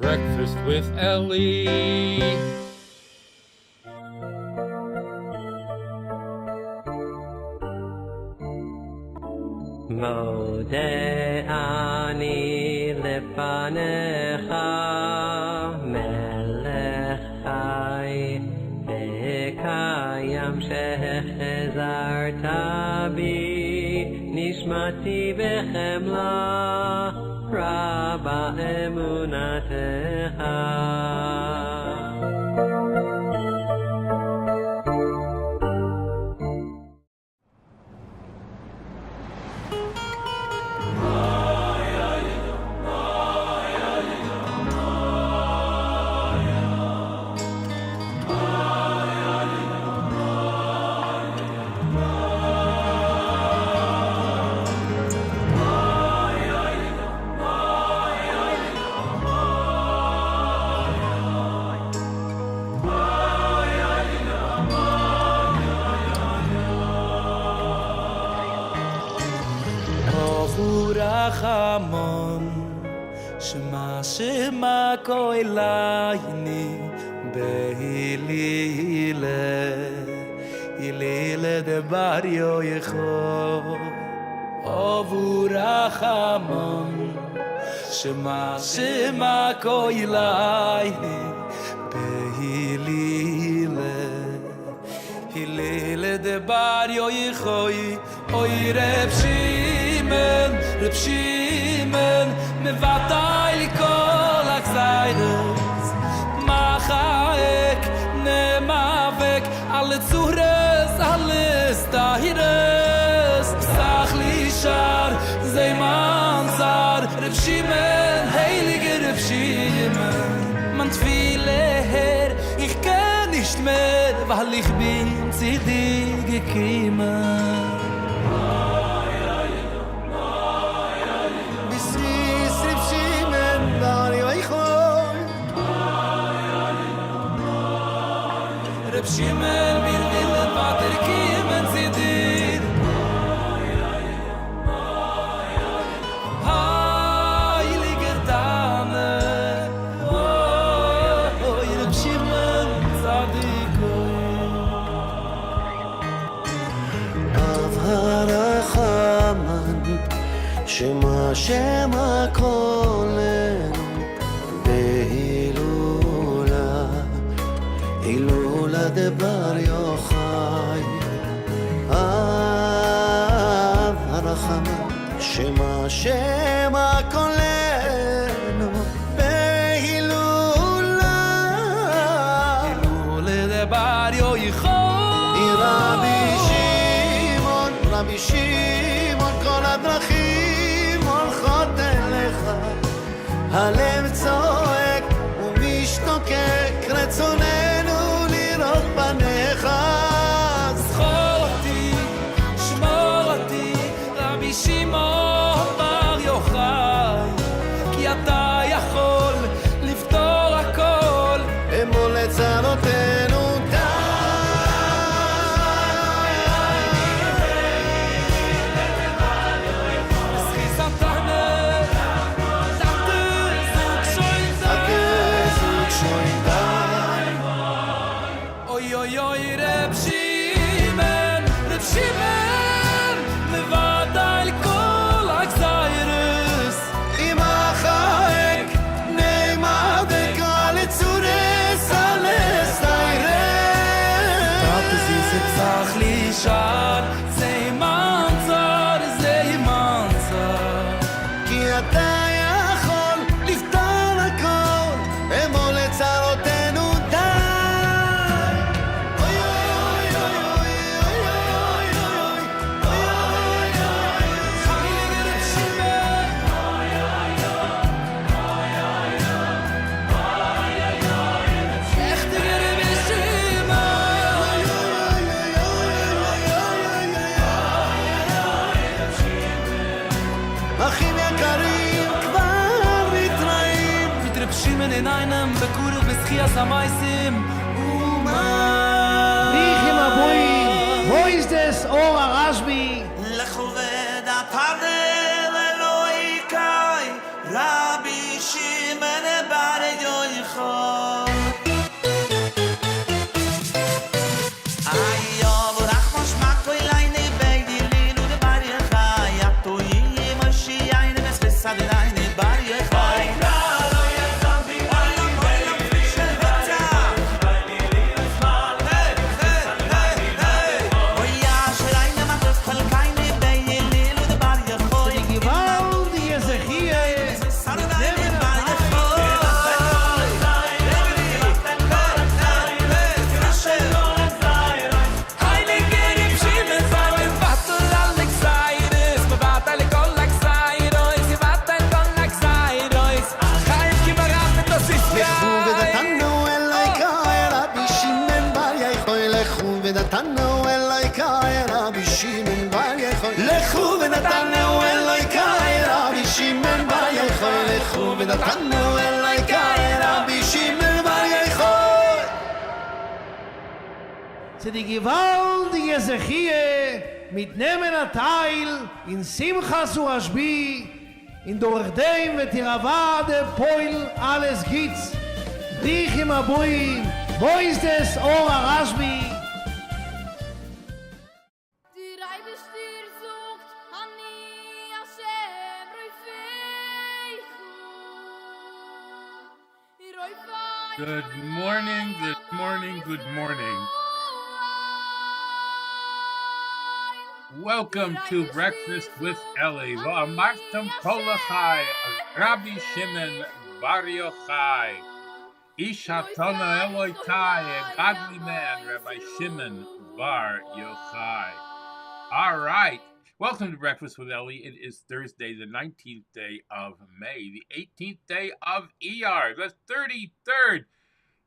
Breakfast with Elli. Mode ani lefanecha melech chai v'kayam shechazarta bi nishmati bechemla rabba emunatecha. Rachamon Shema Shema Koilayni Behilile Hilile de Barrio Yecho Ovu Rachamon Shema Shema Koilayni Behilile Hilile de Barrio Yecho Oy Reb Reb Shimon mevatay kol aksaydes machaek nemavek alle zuhres alles dahires sach lishar zey mansar Reb Shimon heilige Reb Shimon man tfile her ich kenn nicht mehr weil ich bin zu dir gekommen. Reb Shimon mir willen vater kiemen sie dir heilige Dame Reb Shimon tzadikoy Av harachaman Shema Shema kolenu Behilula Hilula de Bar Yochai Av harachama Shema Shema kolenu Behilula הכבישים, על כל הדרכים הולכות אליך. הלב צועק ומשתוקק, רצוננו לראות פניך. זכור אותי, שמור אותי, רבי שמעון בר יוחאי, כי אתה יכול לפתור הכל. אמול לצרותינו די. Oy oy oy Reb Shimon, Reb Shimon, levad al kol ha'gzayros. Imachak neimadek al tzures alesayres. Dat is het zach lishan, zei manzar, כי אתה יכול לפתור הכל, אמול לצרותינו די. אוי אוי אוי אוי אוי אוי אוי Heilige Reb Shimon. Echtige Reb Shimon. אחים יקרים כבר מתראים. Mit Reb Shimon in einem Bekurev Beschias HaMaisim. Riechim Aboim, wo ist es, Ora Rashbi? לכו ודעת אלוהי קאי, רבי שמעון בר יוחאי. היום רחמו שמעכו אליני בגדילנו דבר יחי, יתוהי משיעין וספסדיני בר יחי. Gewaltige Zechie, Heilige Reb Shimon, sei mir Vater alle Gzeiros, mir Vater alle kol ha'gzeiros, mir Vater kol ha'gzeiros. Chaim kibarat mit das ist לכו ja. ודתנו אלי קאי, רבי שמעון בר יוחאי. לכו ודתנו אלי קאי, רבי שמעון בר יוחאי. לכו ודתנו אלי קאי, רבי שמעון בר יוחאי. לכו ודתנו אלי קאי, רבי שמעון בר יוחאי. zu die gewaltige Zechie, mit nehmen a Teil in Simchas u Rashbi, in durch dem wird ihr Avade Poil alles gibt's. Riechim Aboim, wo ist es, Ora Rashbi? Die Reibestir sucht Hani Hashem Roifeichu. Good morning, good morning, good morning. Welcome to Breakfast with Elli. Va'amartam kol ha'chai, Rabbi Shimon bar Yochai. Ish hatana Elokai, a godly man, Rabbi Shimon bar Yochai. All right. Welcome to Breakfast with Elli. It is Thursday, the 19th day of May, the 18th day of Iyar, the 33rd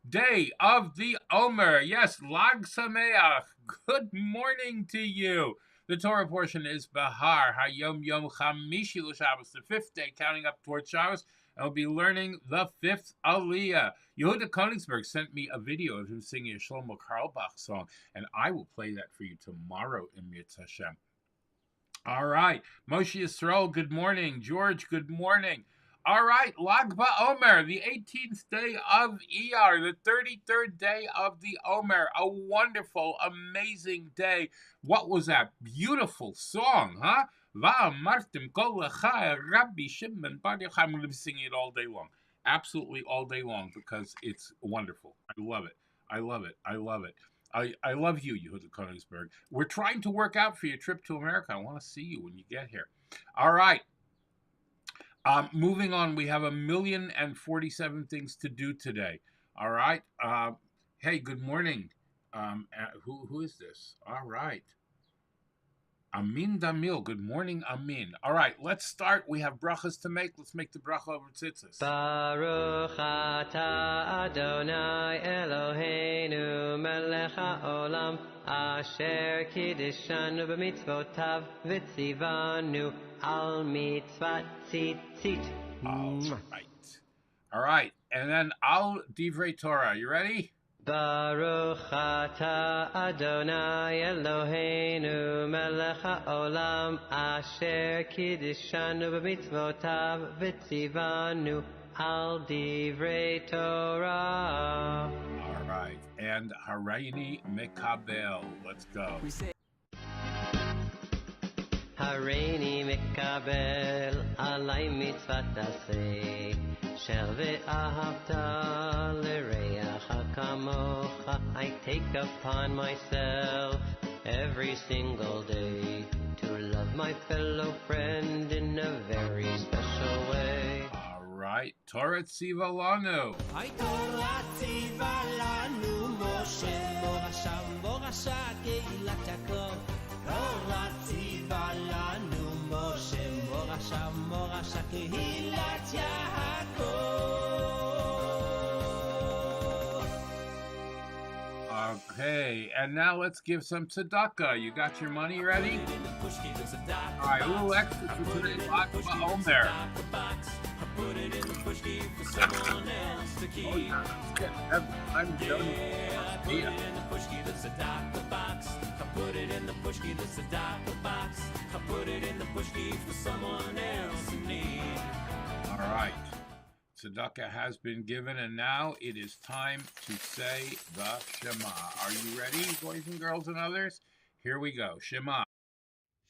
day of the Omer. Yes, Lag Sameach. Good morning to you. The Torah portion is Behar, HaYom Yom Chamishi L'Shabbos, the fifth day, counting up towards Shabbos, and we'll be learning the fifth Aliyah. Yehuda Konigsberg sent me a video of him singing a Shlomo Carlebach song, and I will play that for you tomorrow in Mirz Hashem. All right, Moshe Yisrael, good morning. George, good morning. All right, Lag BaOmer, the 18th day of Iyar, the 33rd day of the Omer. A wonderful, amazing day. What was that beautiful song, huh? Va'amartem kol ha'chai, Rabbi Shimon bar Yochai. I'm going to be singing it all day long. Absolutely all day long because it's wonderful. I love it. I love it. I love it. I love you, Yehuda Konigsberg. We're trying to work out for your trip to America. I want to see you when you get here. All right. Moving on, we have 1,047 things to do today. All right. Hey, good morning. Who is this? All right. Amin Damil. Good morning, Amin. All right, let's start. We have brachas to make. Let's make the bracha over tzitzis. Baruch atah Adonai Eloheinu melech haolam asher kiddishanu b'mitzvotav v'tzivanu al mitzvat tzitzit. All right. All right. And then Al Divrei Torah. You ready? Baruch atah Adonai Eloheinu melech haolam asher kiddishanu b'mitzvotav v'tzivanu al divrei Torah. All right. And Hareini Mekabel. Let's go. Hareini mikabel alay mitzvat taseh shel ve'ahavta l'reacha kamocha. I take upon myself every single day to love my fellow friend in a very special way. All right. Torah Tziva Lanu. Ay Torah tziva lanu Moshe morasha morasha keilat Yaakov. Torah tziva lanu Moshe morasha morasha keilat Yaakov. Okay. And now let's give some tzedakah. You got your money ready? All right. A little extra for today's Lakba Omer. Put it in the pushki for someone else to keep. Oh, yeah. I'm done. Put it in the pushki, the tzedakah box. I put it in the pushki, the tzedakah box. I put it in the pushki for someone else in need. All right. Tzedakah has been given, and now it is time to say the Shema. Are you ready, boys and girls and others? Here we go. Shema.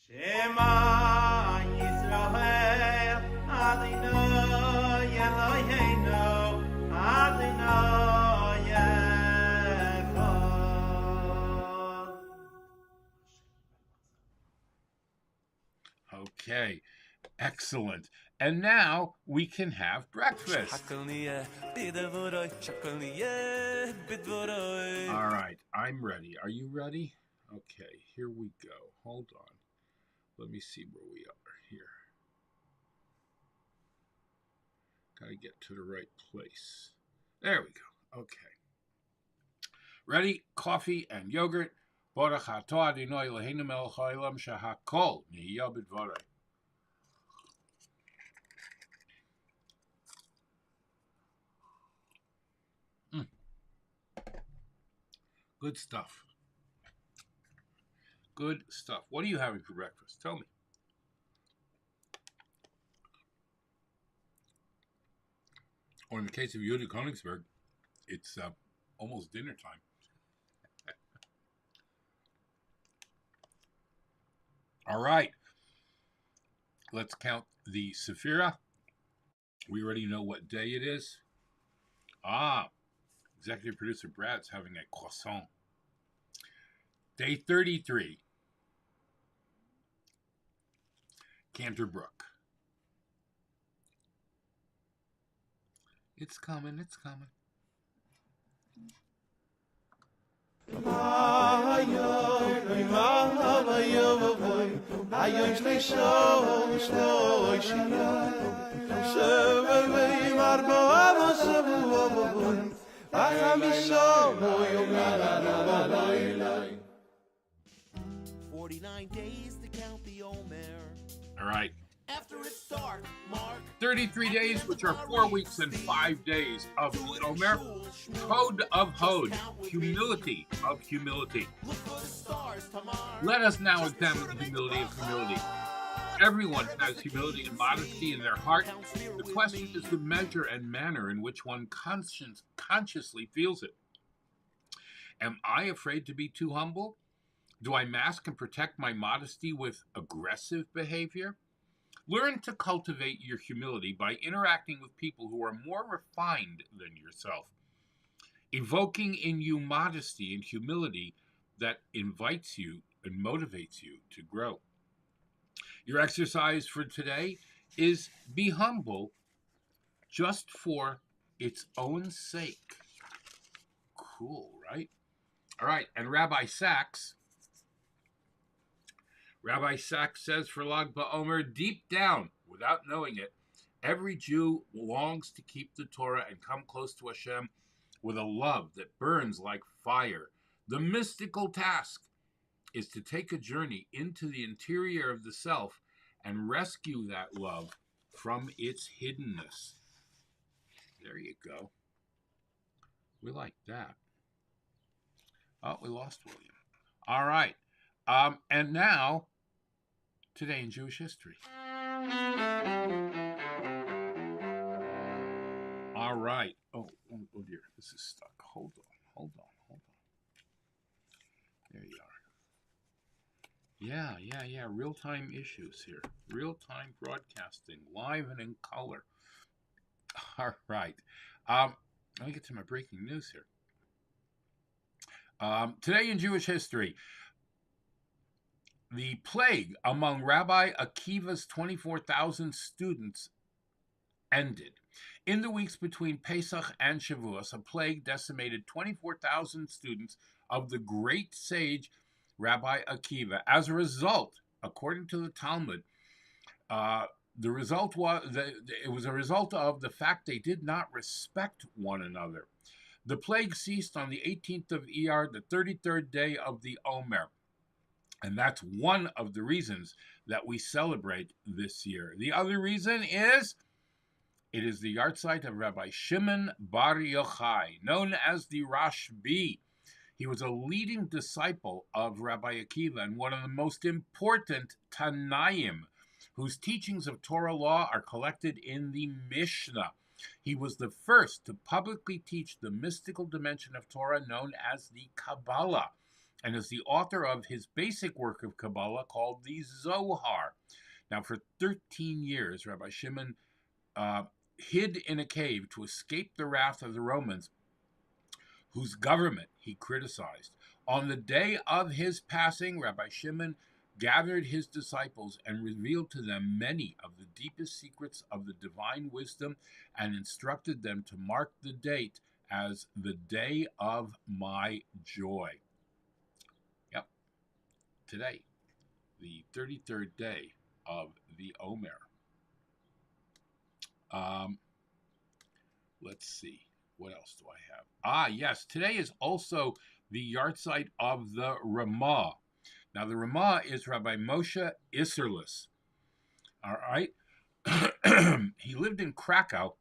Shema Yisrael Adonai Eloheinu Adonai Echad. Okay. Excellent. And now we can have breakfast. All right. I'm ready. Are you ready? Okay. Here we go. Hold on. Let me see where we are here. Gotta get to the right place. There we go. Okay. Ready? Coffee and yogurt. Baruch atah Adonai Eloheinu melech haolam shehakol nihiyah b'dvarei. Good stuff. Good stuff. What are you having for breakfast? Tell me. Or in the case of Yehuda Konigsberg, it's almost dinner time. All right. Let's count the Sephira. We already know what day it is. Executive producer Brad's having a croissant. Day 33. Canterbrook. It's coming, it's coming. Chamishi. 49 days to count the Omer. All right. After it's dark, Mark. 33 days, which are 4 weeks and 5 days of Omer. Code of Hod. Humility of humility. Look for the stars, Tamar. Let us now examine the humility of humility. Everyone has humility and modesty in their heart. The question is the measure and manner in which one consciously feels it. Am I afraid to be too humble? Do I mask and protect my modesty with aggressive behavior? Learn to cultivate your humility by interacting with people who are more refined than yourself, evoking in you modesty and humility that invites you and motivates you to grow. Your exercise for today is be humble just for its own sake. Cool, right? All right, and Rabbi Sachs Rabbi Sachs says for Lag BaOmer, deep down, without knowing it, every Jew longs to keep the Torah and come close to Hashem with a love that burns like fire. The mystical task is to take a journey into the interior of the self and rescue that love from its hiddenness. There you go. We like that. Oh, we lost William. All right. And now, today in Jewish history. All right. Oh dear. This is stuck. Hold on. There you are. Yeah. Real-time issues here. Real-time broadcasting, live and in color. All right. Let me get to my breaking news here. Today in Jewish history, the plague among Rabbi Akiva's 24,000 students ended. In the weeks between Pesach and Shavuos, a plague decimated 24,000 students of the great sage Rabbi Akiva. As a result, according to the Talmud, it was a result of the fact they did not respect one another. The plague ceased on the 18th of Iyar, the 33rd day of the Omer. And that's one of the reasons that we celebrate this year. The other reason is it is the yahrzeit of Rabbi Shimon Bar Yochai, known as the Rashbi. He was a leading disciple of Rabbi Akiva and one of the most important Tanaim, whose teachings of Torah law are collected in the Mishnah. He was the first to publicly teach the mystical dimension of Torah known as the Kabbalah, and is the author of his basic work of Kabbalah called the Zohar. Now, for 13 years, Rabbi Shimon hid in a cave to escape the wrath of the Romans, whose government he criticized. On the day of his passing, Rabbi Shimon gathered his disciples and revealed to them many of the deepest secrets of the divine wisdom and instructed them to mark the date as the day of my joy. Yep, today, the 33rd day of the Omer. Let's see, what else do I have? Yes, today is also the yahrzeit of the Ramah. Now, the Ramah is Rabbi Moshe Isserles. All right. He lived in Krakow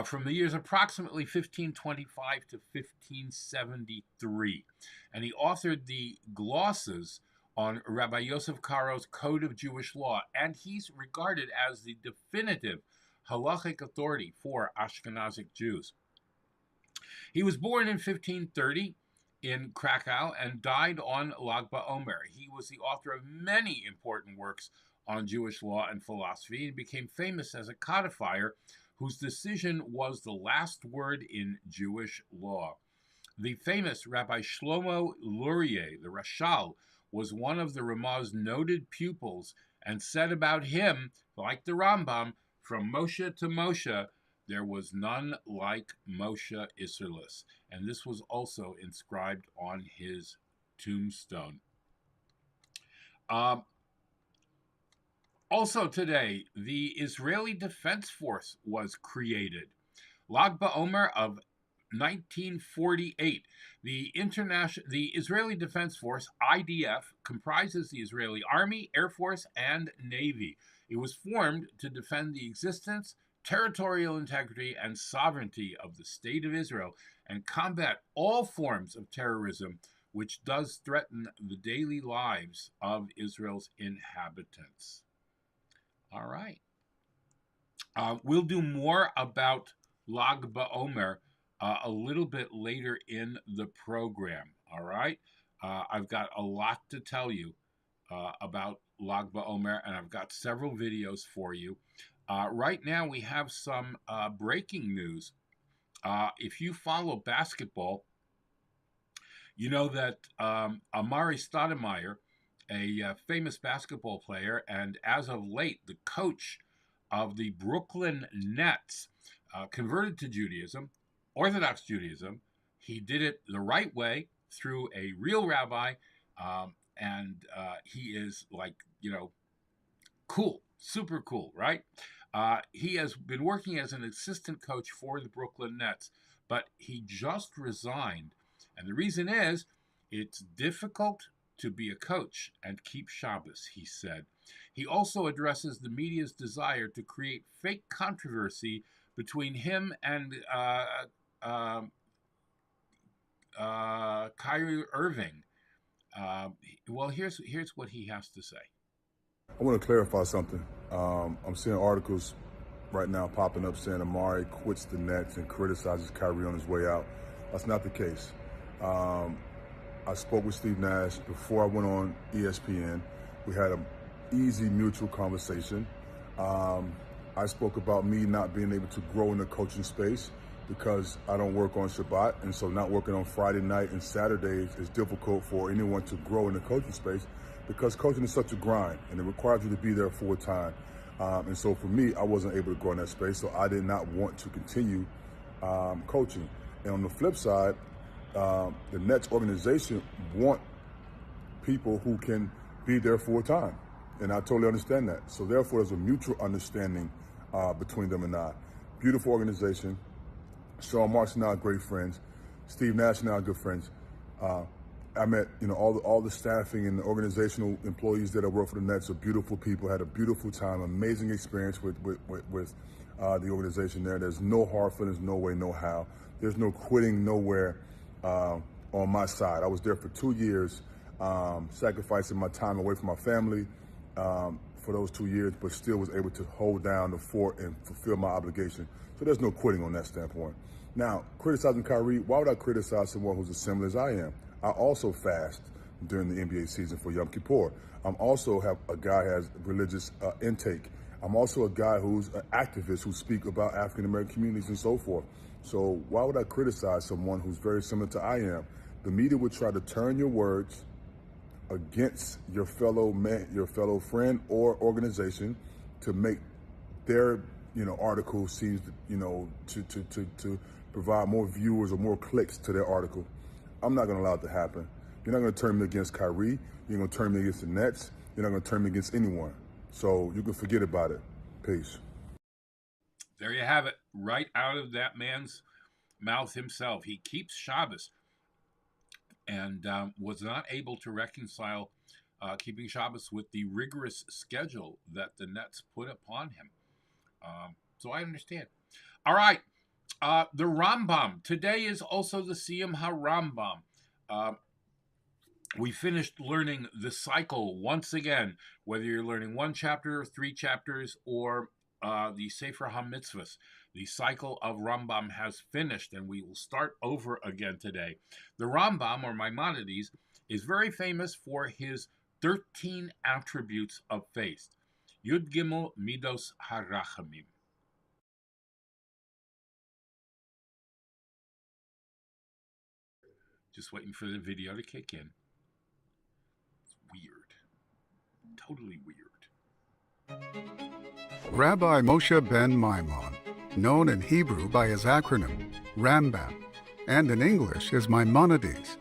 from the years approximately 1525 to 1573. And he authored the glosses on Rabbi Yosef Karo's Code of Jewish Law. And he's regarded as the definitive halachic authority for Ashkenazic Jews. He was born in 1530 in Krakow and died on Lag BaOmer. He was the author of many important works on Jewish law and philosophy and became famous as a codifier whose decision was the last word in Jewish law. The famous Rabbi Shlomo Lurie, the Rashal, was one of the Ramah's noted pupils and said about him, like the Rambam, from Moshe to Moshe, there was none like Moshe Isserles. And this was also inscribed on his tombstone. Also today, the Israeli Defense Force was created. Lag BaOmer of 1948. The Israeli Defense Force, IDF, comprises the Israeli Army, Air Force, and Navy. It was formed to defend the existence, territorial integrity, and sovereignty of the State of Israel and combat all forms of terrorism which does threaten the daily lives of Israel's inhabitants. All right. We'll do more about Lag BaOmer a little bit later in the program. All right. I've got a lot to tell you about Lag BaOmer, and I've got several videos for you. Right now, we have some breaking news. If you follow basketball, you know that Amari Stoudemire, a famous basketball player, and as of late, the coach of the Brooklyn Nets, converted to Judaism, Orthodox Judaism. He did it the right way through a real rabbi, and he is like, cool, super cool, right? He has been working as an assistant coach for the Brooklyn Nets, but he just resigned. And the reason is it's difficult to be a coach and keep Shabbos, he said. He also addresses the media's desire to create fake controversy between him and Kyrie Irving. Well, here's what he has to say. I want to clarify something. I'm seeing articles right now popping up saying Amari quits the Nets and criticizes Kyrie on his way out. That's not the case. I spoke with Steve Nash before I went on ESPN. We had an easy mutual conversation. I spoke about me not being able to grow in the coaching space because I don't work on Shabbat, and so not working on Friday night and Saturday is difficult for anyone to grow in the coaching space because coaching is such a grind and it requires you to be there full time. And so for me, I wasn't able to grow in that space, so I did not want to continue coaching. And on the flip side, the Nets organization want people who can be there full time. And I totally understand that. So therefore, there's a mutual understanding between them and I. Beautiful organization. Sean Marks and I are great friends. Steve Nash and I are good friends. I met, all the staffing and the organizational employees that I work for the Nets are beautiful people. Had a beautiful time, amazing experience with the organization there. There's no hard feelings, no way, no how. There's no quitting nowhere on my side. I was there for 2 years, sacrificing my time away from my family for those 2 years, but still was able to hold down the fort and fulfill my obligation. So there's no quitting on that standpoint. Now, criticizing Kyrie, why would I criticize someone who's as similar as I am? I also fast during the NBA season for Yom Kippur. I'm also a guy who has religious intake. I'm also a guy who's an activist who speak about African American communities and so forth. So why would I criticize someone who's very similar to I am? The media would try to turn your words against your fellow man, your fellow friend or organization to make their article seems to provide more viewers or more clicks to their article. I'm not going to allow it to happen. You're not going to turn me against Kyrie. You're going to turn me against the Nets. You're not going to turn me against anyone. So you can forget about it. Peace. There you have it, right out of that man's mouth himself. He keeps Shabbos and was not able to reconcile keeping Shabbos with the rigorous schedule that the Nets put upon him. So I understand. All right. The Rambam. Today is also the Siyum HaRambam. We finished learning the cycle once again, whether you're learning 1 chapter, 3 chapters, or the Sefer HaMitzvahs. The cycle of Rambam has finished, and we will start over again today. The Rambam, or Maimonides, is very famous for his 13 attributes of faith. Yud Gimel Midos HaRachamim. Just waiting for the video to kick in. It's weird. Totally weird. Rabbi Moshe ben Maimon, known in Hebrew by his acronym Rambam, and in English as Maimonides,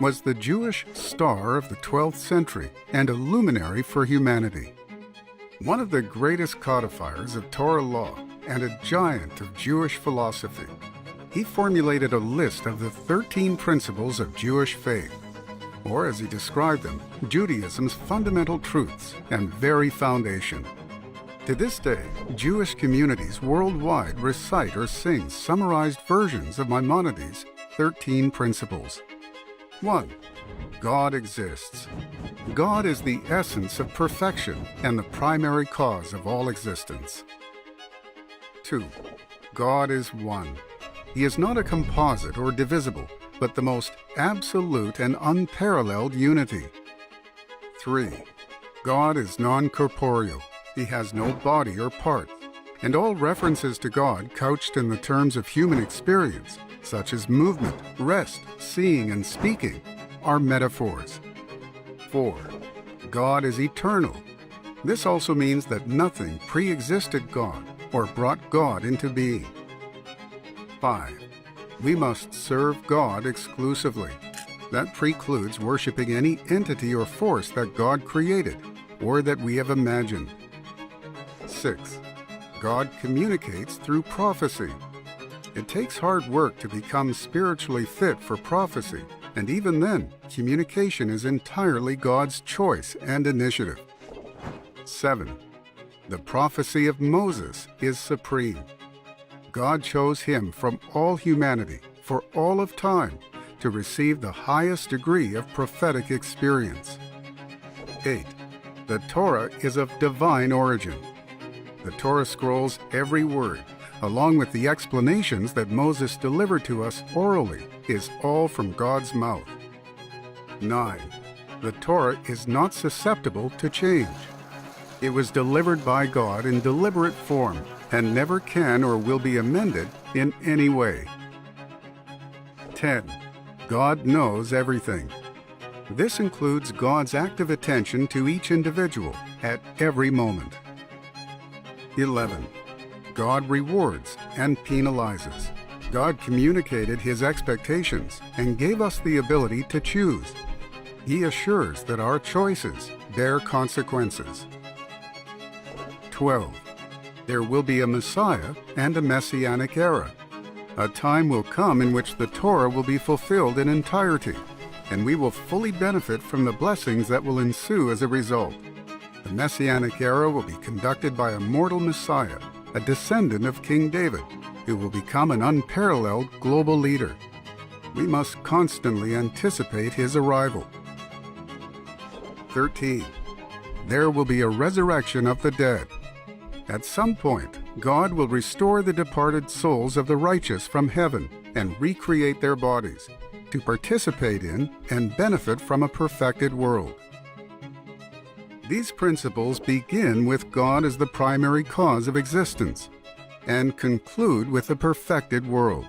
was the Jewish star of the 12th century and a luminary for humanity. One of the greatest codifiers of Torah law and a giant of Jewish philosophy, he formulated a list of the 13 principles of Jewish faith, or as he described them, Judaism's fundamental truths and very foundation. To this day, Jewish communities worldwide recite or sing summarized versions of Maimonides' 13 principles. 1. God exists. God is the essence of perfection and the primary cause of all existence. 2. God is one. He is not a composite or divisible, but the most absolute and unparalleled unity. 3. God is non-corporeal. He has no body or parts, and all references to God couched in the terms of human experience, such as movement, rest, seeing, and speaking, are metaphors. 4. God is eternal. This also means that nothing pre-existed God or brought God into being. 5. We must serve God exclusively. That precludes worshiping any entity or force that God created or that we have imagined. 6. God communicates through prophecy. It takes hard work to become spiritually fit for prophecy, and even then, communication is entirely God's choice and initiative. 7. The prophecy of Moses is supreme. God chose him from all humanity, for all of time, to receive the highest degree of prophetic experience. 8. The Torah is of divine origin. The Torah scrolls every word, along with the explanations that Moses delivered to us orally, is all from God's mouth. 9. The Torah is not susceptible to change. It was delivered by God in deliberate form and never can or will be amended in any way. 10. God knows everything. This includes God's active attention to each individual at every moment. 11. God rewards and penalizes. God communicated his expectations and gave us the ability to choose. He assures that our choices bear consequences. 12. There will be a Messiah and a Messianic era. A time will come in which the Torah will be fulfilled in entirety, and we will fully benefit from the blessings that will ensue as a result. The Messianic era will be conducted by a mortal Messiah, a descendant of King David, who will become an unparalleled global leader. We must constantly anticipate his arrival. 13. There will be a resurrection of the dead. At some point, God will restore the departed souls of the righteous from heaven and recreate their bodies to participate in and benefit from a perfected world. These principles begin with God as the primary cause of existence and conclude with the perfected world.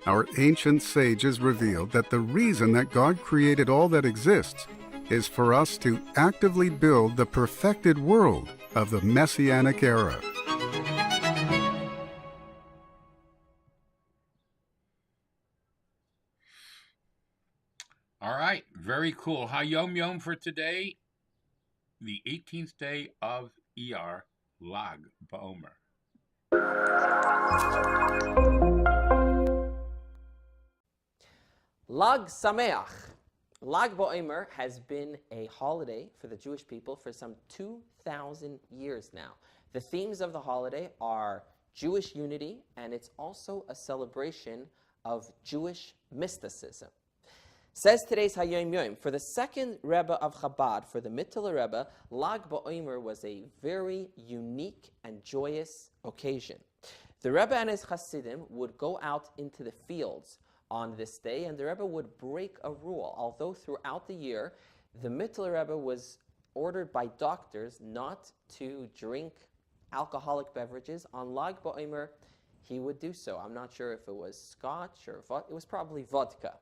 Our ancient sages revealed that the reason that God created all that exists is for us to actively build the perfected world of the Messianic era. All right, very cool. HaYom Yom for today, the 18th day of Iyar, Lag BaOmer. Lag Sameach. Lag BaOmer has been a holiday for the Jewish people for some 2,000 years now. The themes of the holiday are Jewish unity, and it's also a celebration of Jewish mysticism. Says today's HaYom Yom, for the second Rebbe of Chabad, for the Mittler Rebbe, Lag BaOmer was a very unique and joyous occasion. The Rebbe and his Hasidim would go out into the fields on this day, and the Rebbe would break a rule. Although throughout the year, the Mittler Rebbe was ordered by doctors not to drink alcoholic beverages. On Lag BaOmer, he would do so. I'm not sure if it was scotch or vodka. It was probably vodka.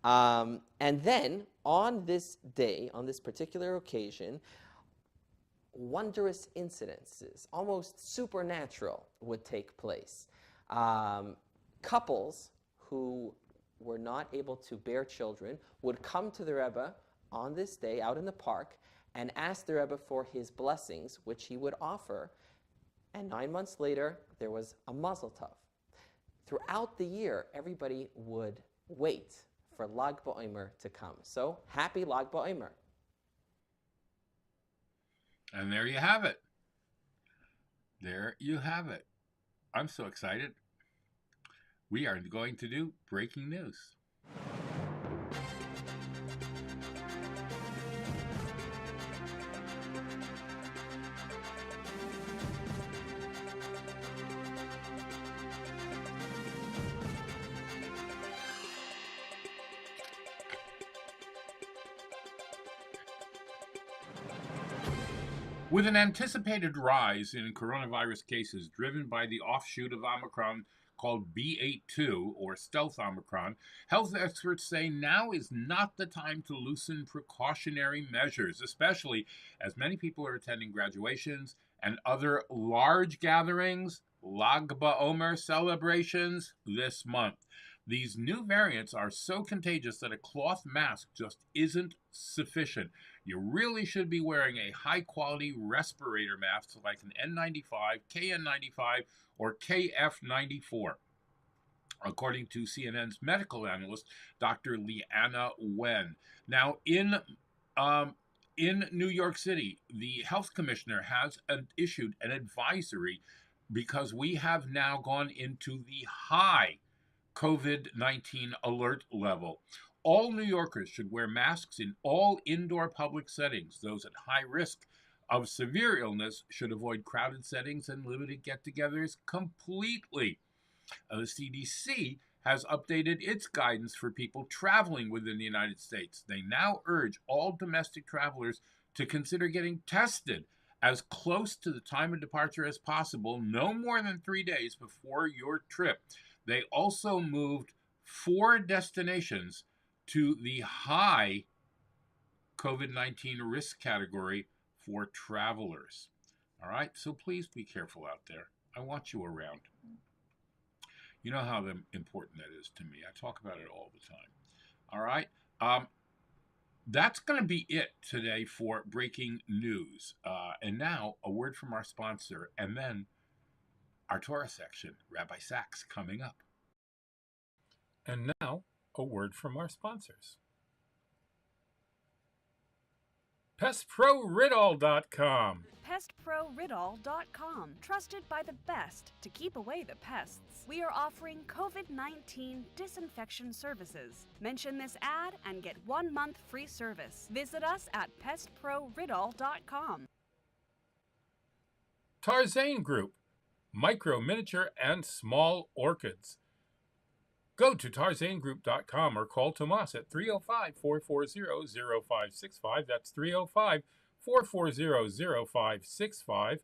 And then, on this day, on this particular occasion, wondrous incidences, almost supernatural, would take place. Couples who were not able to bear children would come to the Rebbe on this day out in the park and ask the Rebbe for his blessings, which he would offer. And 9 months later, there was a mazel tov. Throughout the year, everybody would wait for Lag BaOmer to come. So, happy Lag BaOmer. And there you have it. There you have it. I'm so excited. We are going to do breaking news. With an anticipated rise in coronavirus cases driven by the offshoot of Omicron called BA.2, or stealth Omicron, health experts say now is not the time to loosen precautionary measures, especially as many people are attending graduations and other large gatherings, Lag BaOmer celebrations this month. These new variants are so contagious that a cloth mask just isn't sufficient. You really should be wearing a high-quality respirator mask like an N95, KN95, or KF94. According to CNN's medical analyst, Dr. Leanna Wen. Now, in New York City, the health commissioner has issued an advisory because we have now gone into the high COVID-19 alert level. All New Yorkers should wear masks in all indoor public settings. Those at high risk of severe illness should avoid crowded settings and limited get-togethers completely. The CDC has updated its guidance for people traveling within the United States. They now urge all domestic travelers to consider getting tested as close to the time of departure as possible, no more than 3 days before your trip. They also moved 4 destinations to the high COVID-19 risk category for travelers. All right, so please be careful out there. I want you around. You know how important that is to me. I talk about it all the time. All right. That's going to be it today for breaking news. And now a word from our sponsor, and then our Torah section, Rabbi Sachs, coming up. And now a word from our sponsors. PestProRidol.com. PestProRidol.com, trusted by the best to keep away the pests. We are offering COVID-19 disinfection services. Mention this ad and get 1 month free service. Visit us at PestProRidol.com. Tarzane Group, micro, miniature, and small orchids. Go to tarzanegroup.com or call Tomas at 305-440-0565. That's 305-440-0565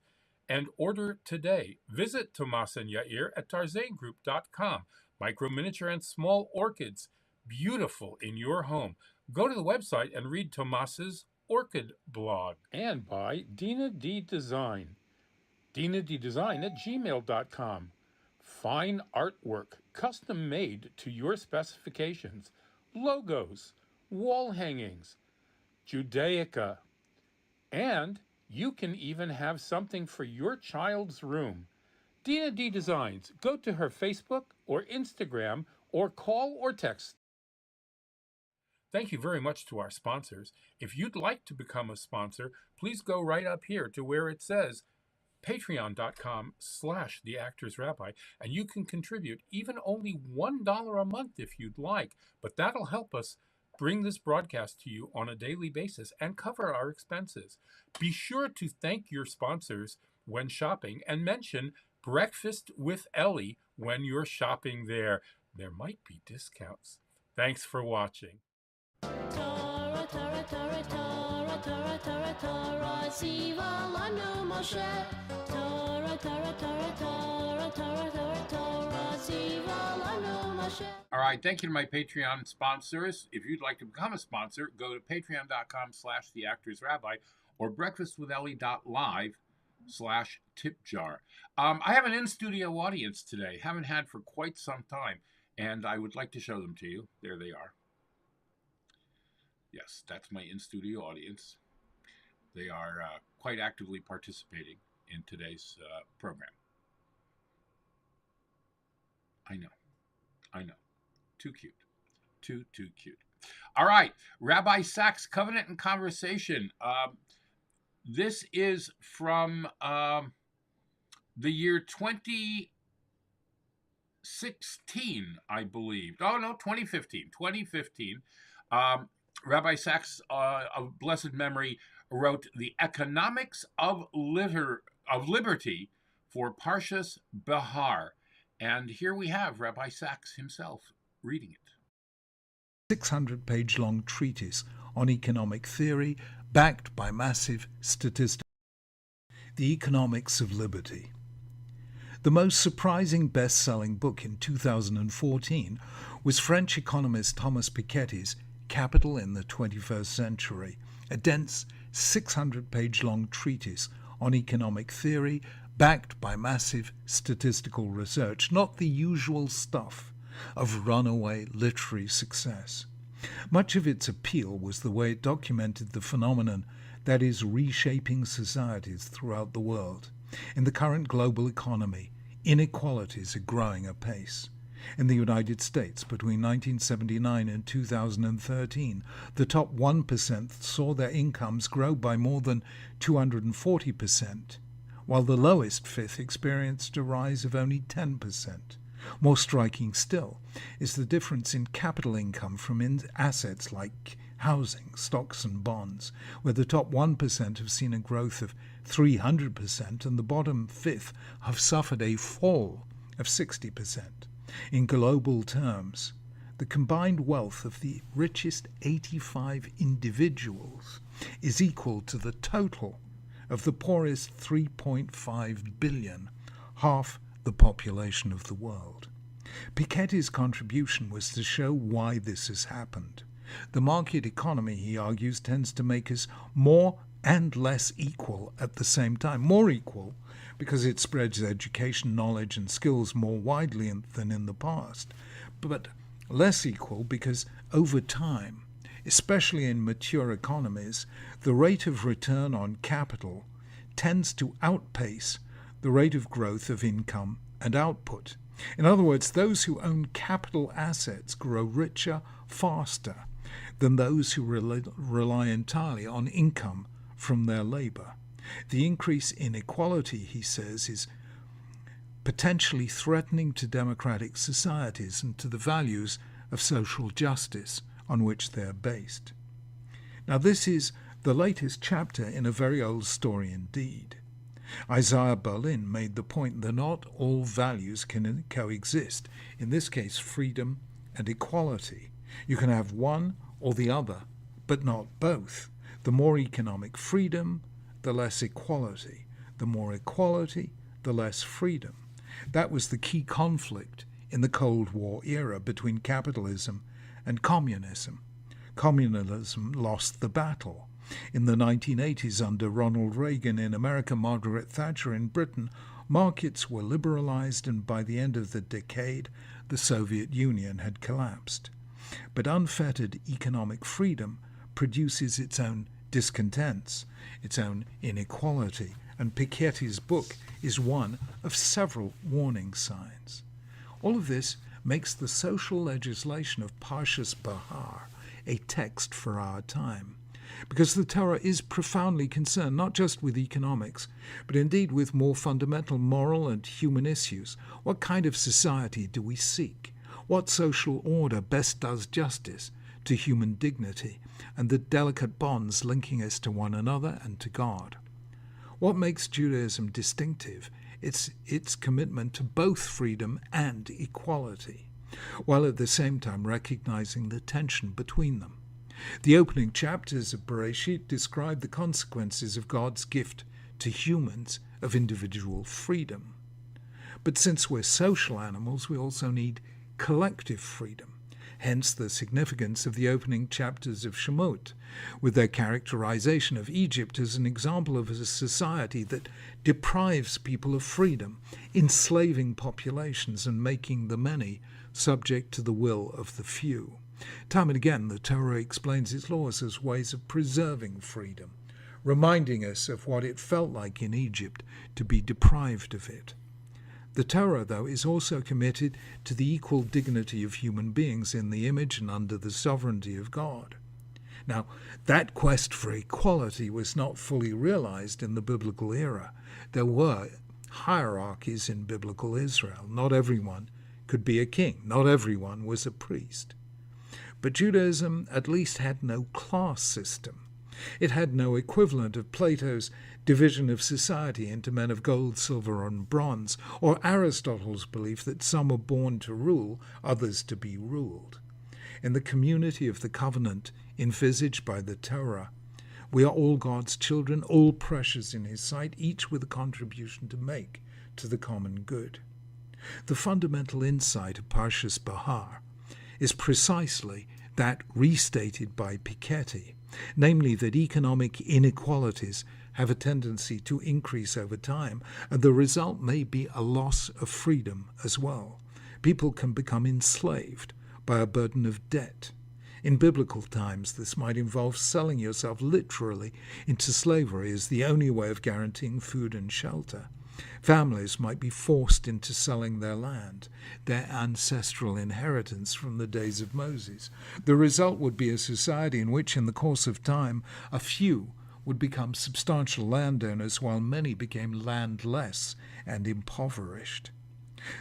and order today. Visit Tomas and Yair at tarzanegroup.com. Micro, miniature, and small orchids, beautiful in your home. Go to the website and read Tomas's orchid blog. And by Dina D Design. DinaDDesign at gmail.com. Fine artwork, custom made to your specifications, logos, wall hangings, Judaica, and you can even have something for your child's room. Dina D Designs. Go to her Facebook or Instagram or call or text. Thank you very much to our sponsors. If you'd like to become a sponsor, please go right up here to where it says patreon.com/theactorsrabbi, and you can contribute even only $1 a month if you'd like, but that'll help us bring this broadcast to you on a daily basis and cover our expenses. Be sure to thank your sponsors when shopping and mention Breakfast with Elli when you're shopping there. There might be discounts. Thanks for watching. Torah, Torah, Torah, Torah, Torah, Torah, Torah, Siva Lanu Moshe. Torah, Torah, Torah, Torah, Torah, Torah, Torah, Siva Lanu Moshe. All right, thank you to my Patreon sponsors. If you'd like to become a sponsor, go to patreon.com/theactorsrabbi or breakfastwithelli.live/tipjar. I have an in-studio audience today, haven't had for quite some time, and I would like to show them to you. There they are. Yes, that's my in-studio audience. They are quite actively participating in today's program. I know. Too cute. Too cute. All right, Rabbi Sachs, Covenant and Conversation. This is from the year 2016, I believe. Oh, no, 2015. 2015. Rabbi Sachs, of blessed memory, wrote The Economics of Liberty for Parshas Behar. And here we have Rabbi Sachs himself reading it. 600-page-long treatise on economic theory backed by massive statistics. The Economics of Liberty. The most surprising best-selling book in 2014 was French economist Thomas Piketty's Capital in the 21st Century, a dense 600-page-long treatise on economic theory backed by massive statistical research, not the usual stuff of runaway literary success. Much of its appeal was the way it documented the phenomenon that is reshaping societies throughout the world. In the current global economy, inequalities are growing apace. In the United States, between 1979 and 2013, the top 1% saw their incomes grow by more than 240%, while the lowest fifth experienced a rise of only 10%. More striking still is the difference in capital income from assets like housing, stocks and bonds, where the top 1% have seen a growth of 300% and the bottom fifth have suffered a fall of 60%. In global terms, the combined wealth of the richest 85 individuals is equal to the total of the poorest 3.5 billion, half the population of the world. Piketty's contribution was to show why this has happened. The market economy, he argues, tends to make us more and less equal at the same time. More equal because it spreads education, knowledge, and skills more widely than in the past, but less equal because over time, especially in mature economies, the rate of return on capital tends to outpace the rate of growth of income and output. In other words, those who own capital assets grow richer faster than those who rely entirely on income from their labor. The increase in equality, he says, is potentially threatening to democratic societies and to the values of social justice on which they are based. Now, this is the latest chapter in a very old story indeed. Isaiah Berlin made the point that not all values can coexist, in this case freedom and equality. You can have one or the other, but not both. The more economic freedom, the less equality. The more equality, the less freedom. That was the key conflict in the Cold War era between capitalism and communism. Communism lost the battle. In the 1980s, under Ronald Reagan in America, Margaret Thatcher in Britain, markets were liberalized, and by the end of the decade, the Soviet Union had collapsed. But unfettered economic freedom produces its own discontents, its own inequality, and Piketty's book is one of several warning signs. All of this makes the social legislation of Parshas Behar a text for our time, because the Torah is profoundly concerned not just with economics, but indeed with more fundamental moral and human issues. What kind of society do we seek? What social order best does justice to human dignity and the delicate bonds linking us to one another and to God? What makes Judaism distinctive? It's its commitment to both freedom and equality, while at the same time recognizing the tension between them. The opening chapters of Bereshit describe the consequences of God's gift to humans of individual freedom. But since we're social animals, we also need collective freedom. Hence the significance of the opening chapters of Shemot, with their characterization of Egypt as an example of a society that deprives people of freedom, enslaving populations and making the many subject to the will of the few. Time and again, the Torah explains its laws as ways of preserving freedom, reminding us of what it felt like in Egypt to be deprived of it. The Torah, though, is also committed to the equal dignity of human beings in the image and under the sovereignty of God. Now, that quest for equality was not fully realized in the biblical era. There were hierarchies in biblical Israel. Not everyone could be a king. Not everyone was a priest. But Judaism at least had no class system. It had no equivalent of Plato's division of society into men of gold, silver, and bronze, or Aristotle's belief that some are born to rule, others to be ruled. In the community of the covenant envisaged by the Torah, we are all God's children, all precious in his sight, each with a contribution to make to the common good. The fundamental insight of Parshas Behar is precisely that restated by Piketty, namely that economic inequalities have a tendency to increase over time, and the result may be a loss of freedom as well. People can become enslaved by a burden of debt. In biblical times, this might involve selling yourself literally into slavery as the only way of guaranteeing food and shelter. Families might be forced into selling their land, their ancestral inheritance from the days of Moses. The result would be a society in which, in the course of time, a few would become substantial landowners while many became landless and impoverished.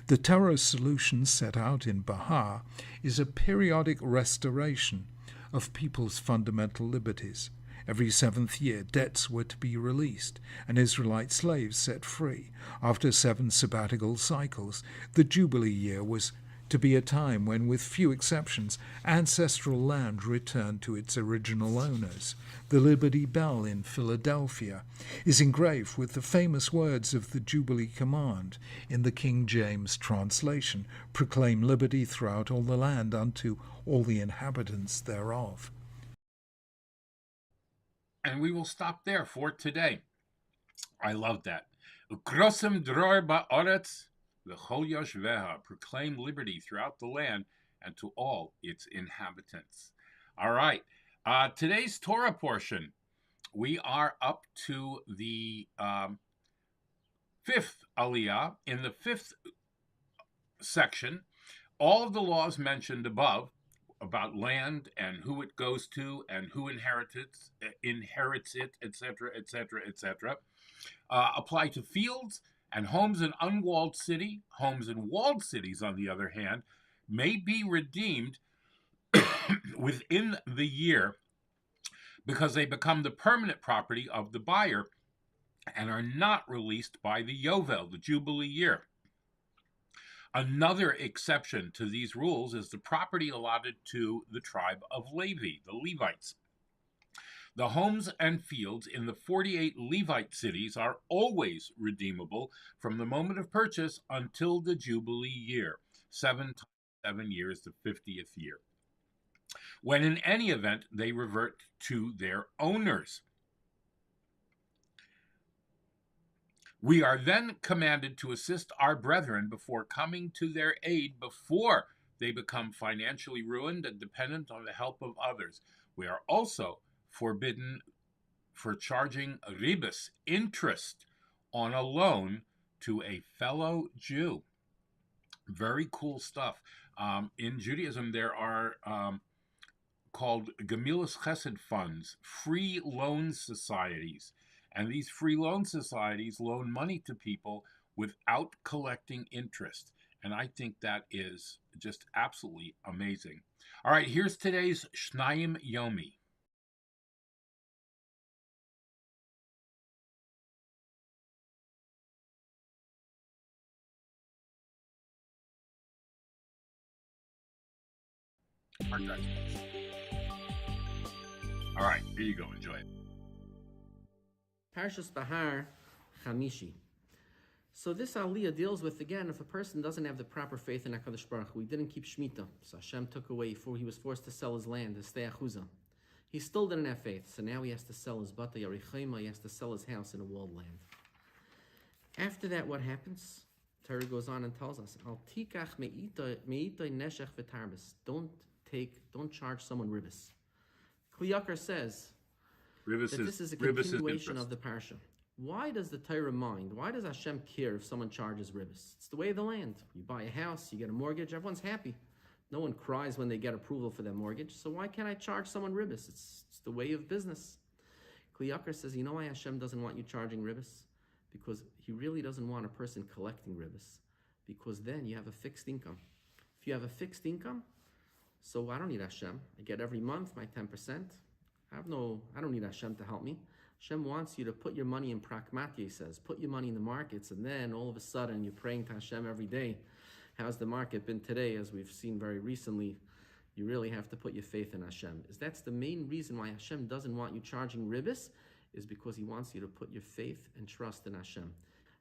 The Torah solution set out in Behar is a periodic restoration of people's fundamental liberties. Every 7th year, debts were to be released and Israelite slaves set free. After 7 sabbatical cycles, the Jubilee year was to be a time when, with few exceptions, ancestral land returned to its original owners. The Liberty Bell in Philadelphia is engraved with the famous words of the Jubilee Command in the King James translation, "Proclaim liberty throughout all the land unto all the inhabitants thereof." And we will stop there for today. I love that. Ukrosim dror ba'aretz v'chol yoshveha. Proclaim liberty throughout the land and to all its inhabitants. All right. Today's Torah portion, we are up to the 5th Aliyah. In the 5th section, all of the laws mentioned above about land and who it goes to and who inherits it, etc., etc., etc., apply to fields and homes in unwalled city. Homes in walled cities, on the other hand, may be redeemed within the year because they become the permanent property of the buyer and are not released by the Yovel, the Jubilee year. Another exception to these rules is the property allotted to the tribe of Levi, the Levites. The homes and fields in the 48 Levite cities are always redeemable from the moment of purchase until the Jubilee year, 7 times 7 years, the 50th year, when in any event they revert to their owners. We are then commanded to assist our brethren before coming to their aid before they become financially ruined and dependent on the help of others. We are also forbidden for charging ribas, interest, on a loan to a fellow Jew. Very cool stuff. In Judaism, there are called Gemilas Chesed funds, free loan societies. And these free loan societies loan money to people without collecting interest. And I think that is just absolutely amazing. All right, here's today's Shnayim Yomi. All right, here you go. Enjoy it. Parshas Behar, Chamishi. So this Aliyah deals with, again, if a person doesn't have the proper faith in HaKadosh Baruch Hu, he didn't keep Shemitah, so Hashem took away, he was forced to sell his land, his stei achuzah. He still didn't have faith, so now he has to sell his bata yarichayma, he has to sell his house in a walled land. After that, what happens? Torah goes on and tells us, Al tikach me'itoi neshech v'tarbis. Don't charge someone ribis. Kli Yakar says that this is a continuation of the parsha. Why does the Torah mind? Why does Hashem care if someone charges ribis? It's the way of the land. You buy a house, you get a mortgage, everyone's happy. No one cries when they get approval for their mortgage. So why can't I charge someone ribis? It's the way of business. Kli Yakar says, you know why Hashem doesn't want you charging ribis? Because he really doesn't want a person collecting ribis. Because then you have a fixed income. If you have a fixed income, so I don't need Hashem. I get every month my 10%. I don't need Hashem to help me. Hashem wants you to put your money in pragmatia, he says. Put your money in the markets, and then all of a sudden you're praying to Hashem every day. How's the market been today? As we've seen very recently, you really have to put your faith in Hashem. That's the main reason why Hashem doesn't want you charging ribis, is because he wants you to put your faith and trust in Hashem.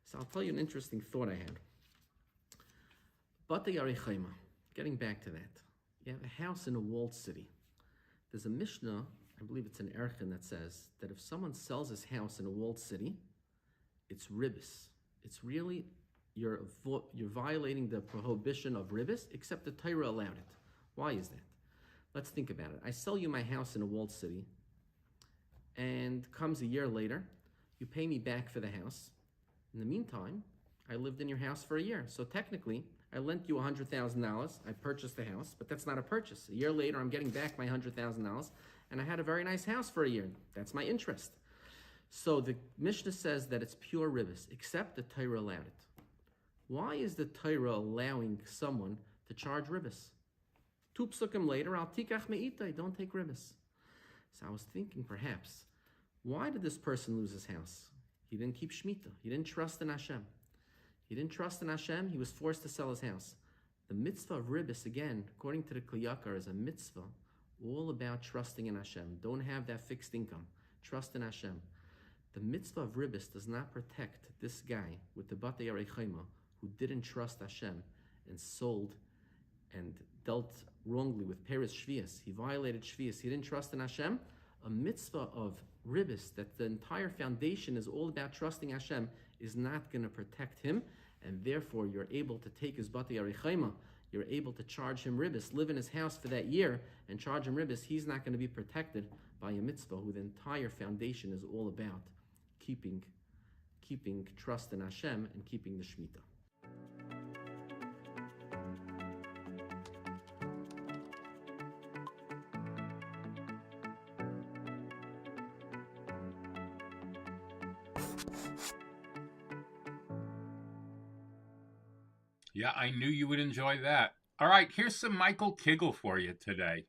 So I'll tell you an interesting thought I had. Bata Yarichayma, getting back to that. You have a house in a walled city. There's a Mishnah, I believe it's an Erchin, that says that if someone sells his house in a walled city, it's ribis. It's really you're violating the prohibition of ribis, except the Torah allowed it. Why is that? Let's think about it. I sell you my house in a walled city, and comes a year later, you pay me back for the house. In the meantime, I lived in your house for a year. So technically, I lent you $100,000. I purchased the house, but that's not a purchase. A year later, I'm getting back my $100,000, and I had a very nice house for a year. That's my interest. So the Mishnah says that it's pure ribis, except the Torah allowed it. Why is the Torah allowing someone to charge ribis? 2 psukim later, al tikach me'itai, don't take ribis. So I was thinking, perhaps, why did this person lose his house? He didn't keep Shemitah. He didn't trust in Hashem. He didn't trust in Hashem. He was forced to sell his house. The mitzvah of ribis, again, according to the Kliyakar, is a mitzvah all about trusting in Hashem. Don't have that fixed income. Trust in Hashem. The mitzvah of ribis does not protect this guy with the Batei Arechema who didn't trust Hashem and sold and dealt wrongly with Peres Shvias. He violated Shvias. He didn't trust in Hashem. A mitzvah of ribis, that the entire foundation is all about trusting Hashem, is not going to protect him, and therefore you're able to take his Batei Arechema, you're able to charge him ribis, live in his house for that year, and charge him ribis. He's not going to be protected by a mitzvah who the entire foundation is all about keeping trust in Hashem and keeping the Shemitah. Yeah, I knew you would enjoy that. All right, here's some Michael Kiggle for you today.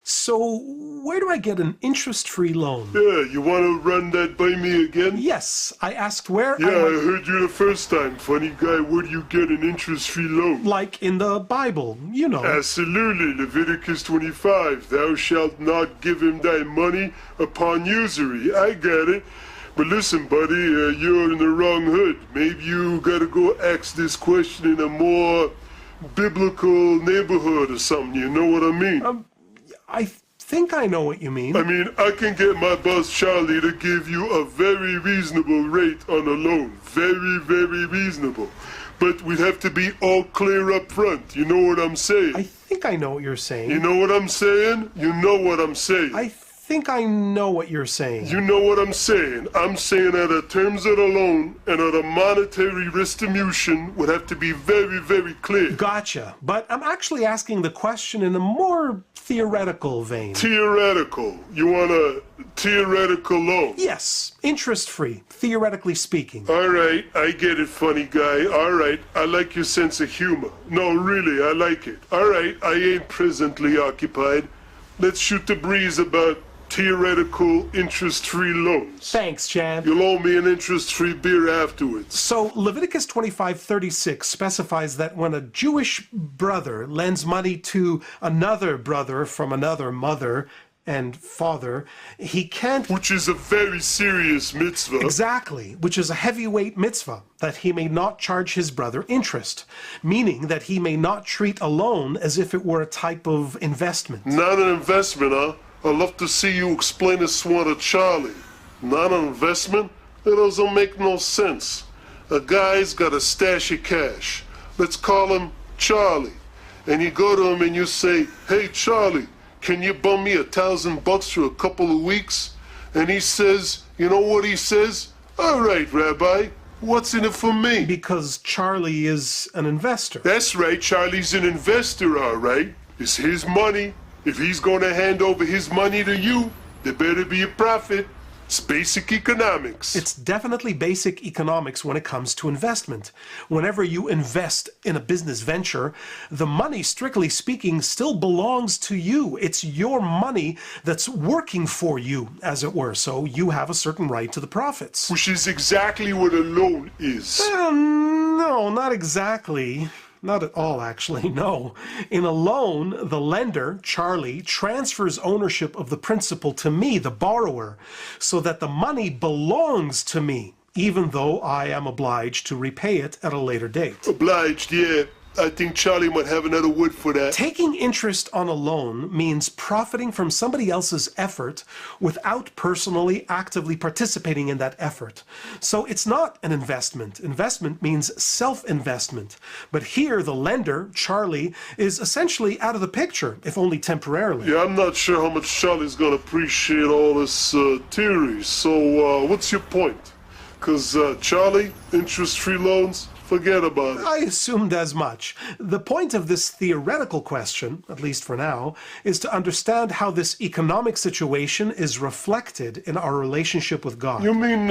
So, where do I get an interest-free loan? Yeah, you want to run that by me again? Yes, I asked where I heard you the first time. Funny guy, where do you get an interest-free loan? Like in the Bible, you know. Absolutely. Leviticus 25. Thou shalt not give him thy money upon usury. I get it. But listen, buddy, you're in the wrong hood. Maybe you gotta go ask this question in a more biblical neighborhood or something. You know what I mean? I think I know what you mean. I mean, I can get my boss Charlie to give you a very reasonable rate on a loan. Very, very reasonable. But we'd have to be all clear up front. You know what I'm saying? I think I know what you're saying. You know what I'm saying? You know what I'm saying. I think I know what you're saying. You know what I'm saying. I'm saying that the terms of the loan and of the monetary restitution would have to be very, very clear. Gotcha. But I'm actually asking the question in a more theoretical vein. Theoretical? You want a theoretical loan? Yes. Interest-free, theoretically speaking. All right. I get it, funny guy. All right. I like your sense of humor. No, really, I like it. All right. I ain't presently occupied. Let's shoot the breeze about theoretical interest-free loans. Thanks, Chad. You'll owe me an interest-free beer afterwards. So Leviticus 25:36 specifies that when a Jewish brother lends money to another brother from another mother and father, he can't... Which is a very serious mitzvah. Exactly, which is a heavyweight mitzvah, that he may not charge his brother interest, meaning that he may not treat a loan as if it were a type of investment. Not an investment, huh? I'd love to see you explain this one to Charlie. Not an investment? That doesn't make no sense. A guy's got a stash of cash. Let's call him Charlie. And you go to him and you say, "Hey, Charlie, can you bum me $1,000 for a couple of weeks?" And he says, you know what he says? "All right, Rabbi, what's in it for me?" Because Charlie is an investor. That's right, Charlie's an investor, all right. It's his money. If he's going to hand over his money to you, there better be a profit. It's basic economics. It's definitely basic economics when it comes to investment. Whenever you invest in a business venture, the money, strictly speaking, still belongs to you. It's your money that's working for you, as it were, so you have a certain right to the profits. Which is exactly what a loan is. No, not exactly. Not at all, actually, no. In a loan, the lender, Charlie, transfers ownership of the principal to me, the borrower, so that the money belongs to me, even though I am obliged to repay it at a later date. Obliged, yeah. I think Charlie might have another word for that. Taking interest on a loan means profiting from somebody else's effort without personally actively participating in that effort. So it's not an investment. Investment means self-investment. But here the lender, Charlie, is essentially out of the picture, if only temporarily. Yeah, I'm not sure how much Charlie's gonna appreciate all this theory. So what's your point? Because Charlie, interest-free loans, forget about it. I assumed as much. The point of this theoretical question, at least for now, is to understand how this economic situation is reflected in our relationship with God. You mean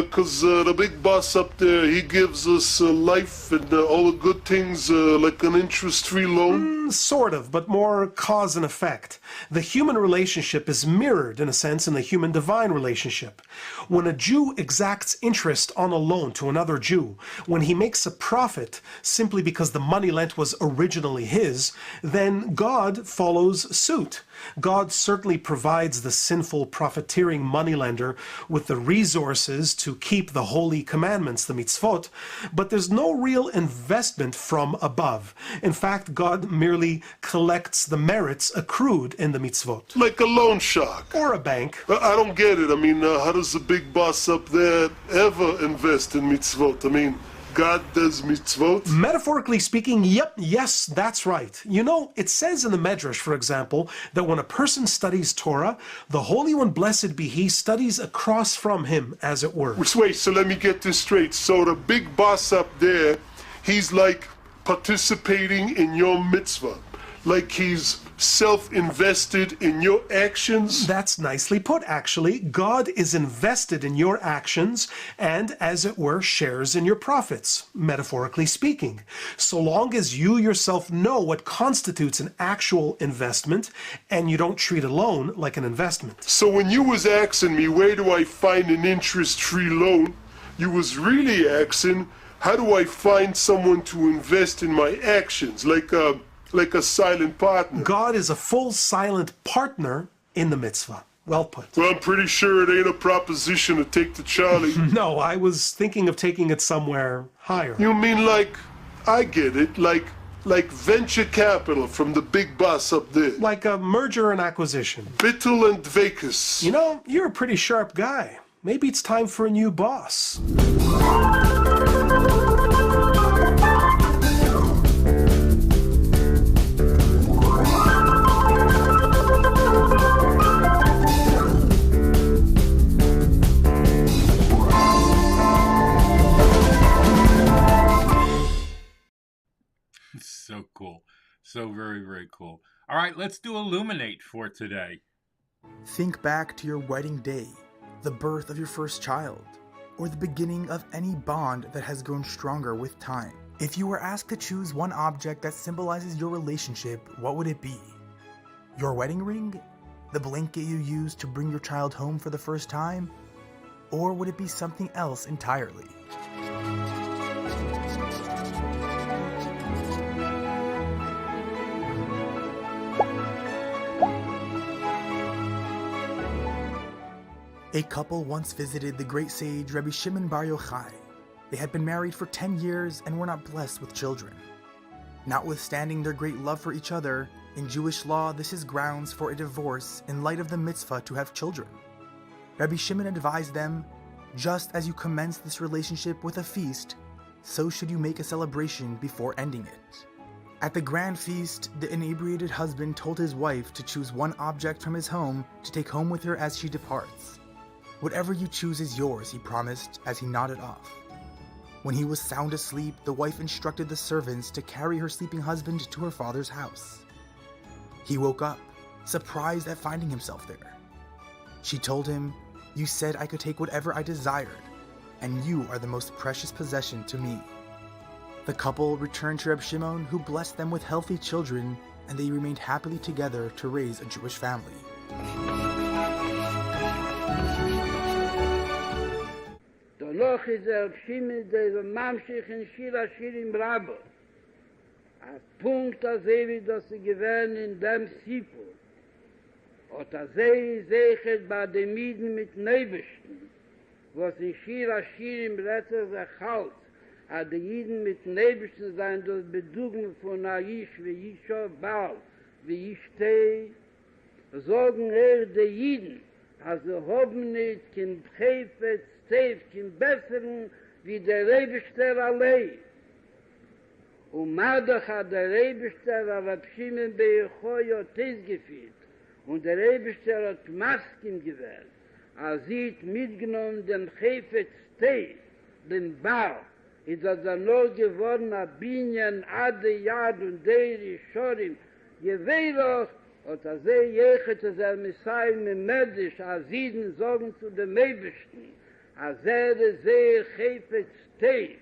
because the big boss up there, he gives us life and all the good things like an interest-free loan? Sort of, but more cause and effect. The human relationship is mirrored, in a sense, in the human-divine relationship. When a Jew exacts interest on a loan to another Jew, when he makes a profit simply because the money lent was originally his, then God follows suit. God certainly provides the sinful, profiteering moneylender with the resources to keep the holy commandments, the mitzvot, but there's no real investment from above. In fact, God merely collects the merits accrued in the mitzvot. Like a loan shark. Or a bank. I don't get it. I mean, how does the big boss up there ever invest in mitzvot? I mean, God does mitzvot? Metaphorically speaking, yes, that's right. You know, it says in the Medrash, for example, that when a person studies Torah, the Holy One, blessed be He, studies across from him, as it were. Wait, so let me get this straight. So the big boss up there, he's like participating in your mitzvah. Like he's self-invested in your actions? That's nicely put, actually. God is invested in your actions and, as it were, shares in your profits, metaphorically speaking. So long as you yourself know what constitutes an actual investment and you don't treat a loan like an investment. So when you was asking me, where do I find an interest-free loan, you was really asking, how do I find someone to invest in my actions, like a silent partner? God is a full silent partner in the mitzvah. Well put. Well, I'm pretty sure it ain't a proposition to take to Charlie. No, I was thinking of taking it somewhere higher. You mean like, I get it, like venture capital from the big boss up there. Like a merger and acquisition. Bittel and Vekas. You know, you're a pretty sharp guy. Maybe it's time for a new boss. So cool. So very, very cool. All right, let's do Illuminate for today. Think back to your wedding day, the birth of your first child, or the beginning of any bond that has grown stronger with time. If you were asked to choose one object that symbolizes your relationship, what would it be? Your wedding ring? The blanket you used to bring your child home for the first time? Or would it be something else entirely? A couple once visited the great sage Rabbi Shimon Bar Yochai. They had been married for 10 years and were not blessed with children. Notwithstanding their great love for each other, in Jewish law this is grounds for a divorce in light of the mitzvah to have children. Rabbi Shimon advised them, just as you commence this relationship with a feast, so should you make a celebration before ending it. At the grand feast, the inebriated husband told his wife to choose one object from his home to take home with her as she departs. Whatever you choose is yours, he promised as he nodded off. When he was sound asleep, the wife instructed the servants to carry her sleeping husband to her father's house. He woke up, surprised at finding himself there. She told him, "You said I could take whatever I desired, and you are the most precious possession to me." The couple returned to Reb Shimon, who blessed them with healthy children, and they remained happily together to raise a Jewish family. Danach ist Shimon der Mamshich in Shir Hashirim Rabbo. Ein Punkt, wie das sie gewähren in dem Sipur. Und sechet bei den Mieden mit Neibischten, was in Shir Hashirim Retter sich halt, a de Jiden mit Nebischen sein durch Bedugungen von Aish, wie ich schon bald, wie ich stehe, sagen de Jiden, also haben nicht kein Chefet, Steif, kein Besseren, wie der Rebester allein. Und Madach hat der Rebester, Rabschimen Beichoi hat es geführt. Und der Rebester hat Masken gewählt. Sieht mitgenommen den Chefet Steif, den Bau, ist nur geworden, a Binyan, Ade, Yad und Deiri, Shorim, Geweiroch, und jechet Messiah mit Medisch, Sieden sagen zu den Mebischten, Chefet Steif,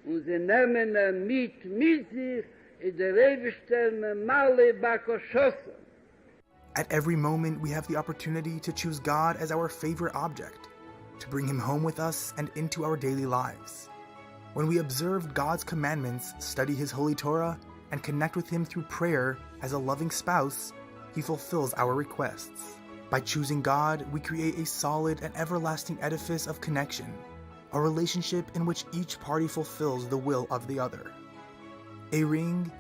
und sie nehmen mit sich in der Rebester Male Bakoshossa. At every moment, we have the opportunity to choose God as our favorite object, to bring Him home with us and into our daily lives. When we observe God's commandments, study His holy Torah, and connect with Him through prayer as a loving spouse, He fulfills our requests. By choosing God, we create a solid and everlasting edifice of connection, a relationship in which each party fulfills the will of the other. A ring,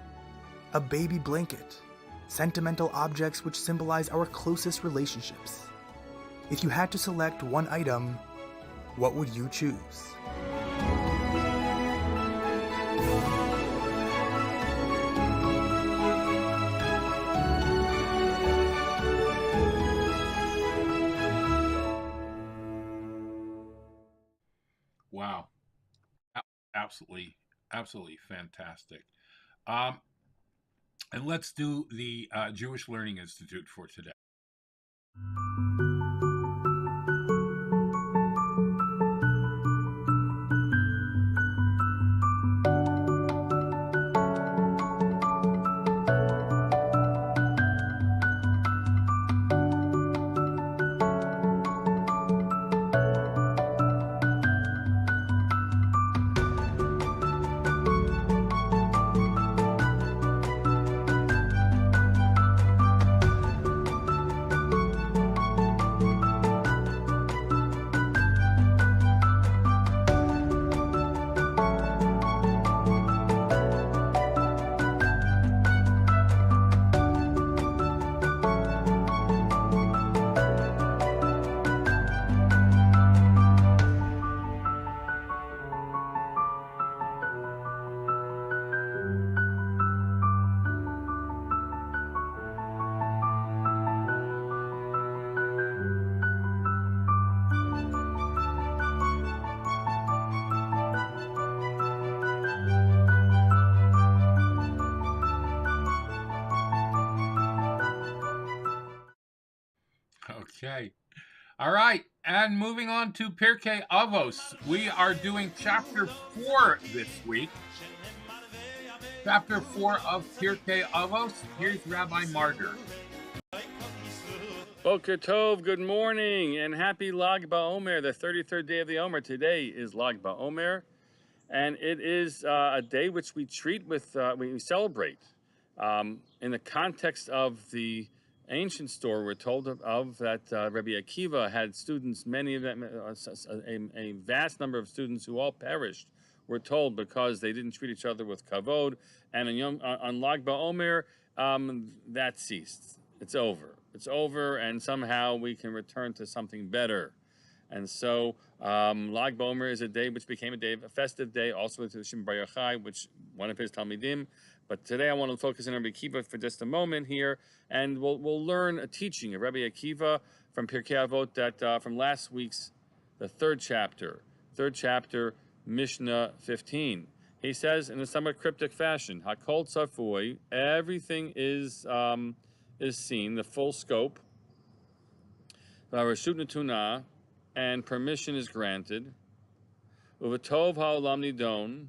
a baby blanket, sentimental objects which symbolize our closest relationships. If you had to select one item, what would you choose? Wow. Absolutely fantastic. And let's do the Jewish Learning Institute for today. Okay. All right. And moving on to Pirkei Avos. We are doing chapter 4 this week. Chapter 4 of Pirkei Avos. Here's Rabbi Marder. Boker Tov, good morning, and happy Lag BaOmer, the 33rd day of the Omer. Today is Lag BaOmer, and it is a day which we treat with, we celebrate. In the context of the ancient story we're told of that Rabbi Akiva had students, many of them, a vast number of students who all perished, we're told, because they didn't treat each other with kavod, and on Lag BaOmer, that ceased. It's over. It's over, and somehow we can return to something better. And so Lag BaOmer is a day which became a festive day, also with Shimon Bar Yochai, which one of his Talmidim. But today I want to focus on Rabbi Akiva for just a moment here, and we'll learn a teaching of Rabbi Akiva from Pirkei Avot that from last week's, the third chapter, Mishnah 15. He says in a somewhat cryptic fashion, Hakol Tzafui, everything is seen, the full scope. Rashut Natuna, and permission is granted. Uvatov ha'olam nidon,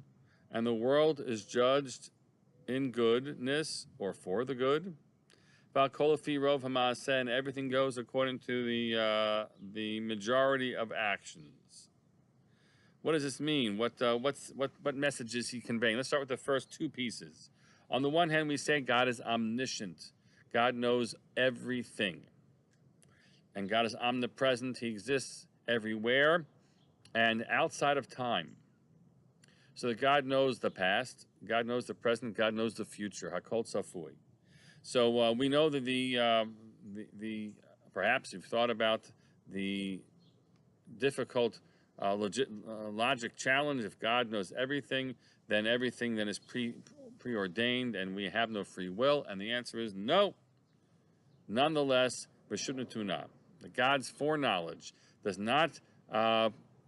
and the world is judged in goodness, or for the good. V'akol afi rov ha'maaseh, and everything goes according to the majority of actions. What does this mean? What message is he conveying? Let's start with the first two pieces. On the one hand, we say God is omniscient. God knows everything. And God is omnipresent. He exists everywhere and outside of time. So that God knows the past, God knows the present, God knows the future. Hakol Tzafui. So we know that the perhaps you've thought about the difficult logic challenge. If God knows everything then is preordained and we have no free will. And the answer is no. Nonetheless, B'shutnatuna, God's foreknowledge does not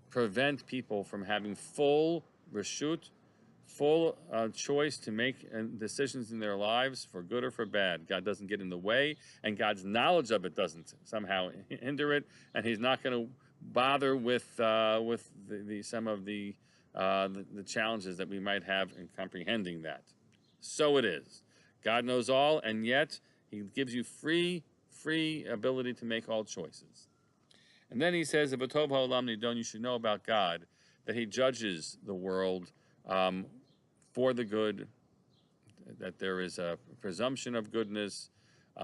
prevent people from having full reshut, full choice to make decisions in their lives for good or for bad. God doesn't get in the way, and God's knowledge of it doesn't somehow hinder it, and He's not going to bother with some of the challenges that we might have in comprehending that. So it is. God knows all, and yet He gives you free ability to make all choices. And then He says, "If atov ha'olam nidon," you should know about God that He judges the world for the good, that there is a presumption of goodness,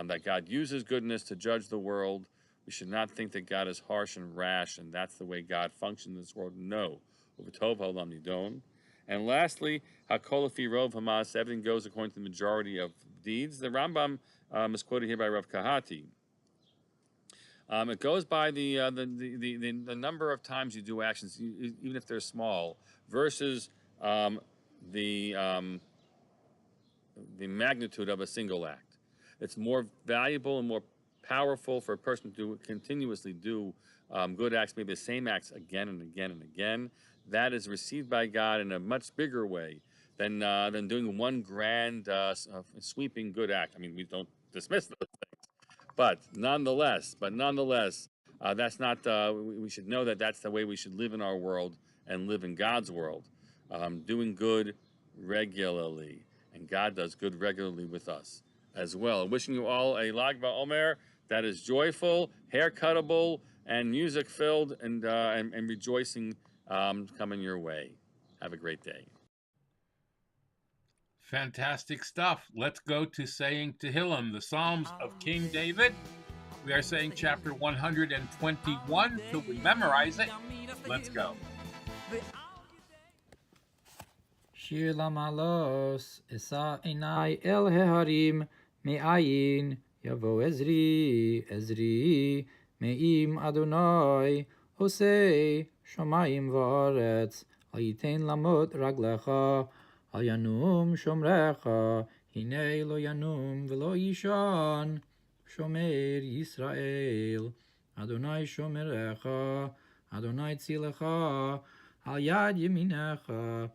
that God uses goodness to judge the world. We should not think that God is harsh and rash, and that's the way God functions in this world. No. U'v'tov ha'olam nidon. And lastly, hakol lefi rov hamas, everything goes according to the majority of deeds. The Rambam is quoted here by Rav Kahati. It goes by the number of times you do actions, even if they're small, versus the magnitude of a single act. It's more valuable and more powerful for a person to continuously do good acts, maybe the same acts again and again and again. That is received by God in a much bigger way than doing one grand sweeping good act. I mean, we don't dismiss those things, but nonetheless, that's not. We should know that that's the way we should live in our world and live in God's world, doing good regularly, and God does good regularly with us as well. Wishing you all a Lag BaOmer that is joyful, haircuttable, and music-filled, and rejoicing coming your way. Have a great day. Fantastic stuff. Let's go to saying Tehillim, the Psalms of King David. We are saying chapter 121 till we memorize it. Let's go. Shir lamalos, esa enai el heharim, me'ayin, yavo Ezri, me'im Adonai, osei, shomayim va'aretz, al yitain lamot raglecha, al yanum shomrecha, hinei lo yanum velo yishan, shomer Yisrael, Adonai shomerecha, Adonai tzilecha, al yad yeminecha,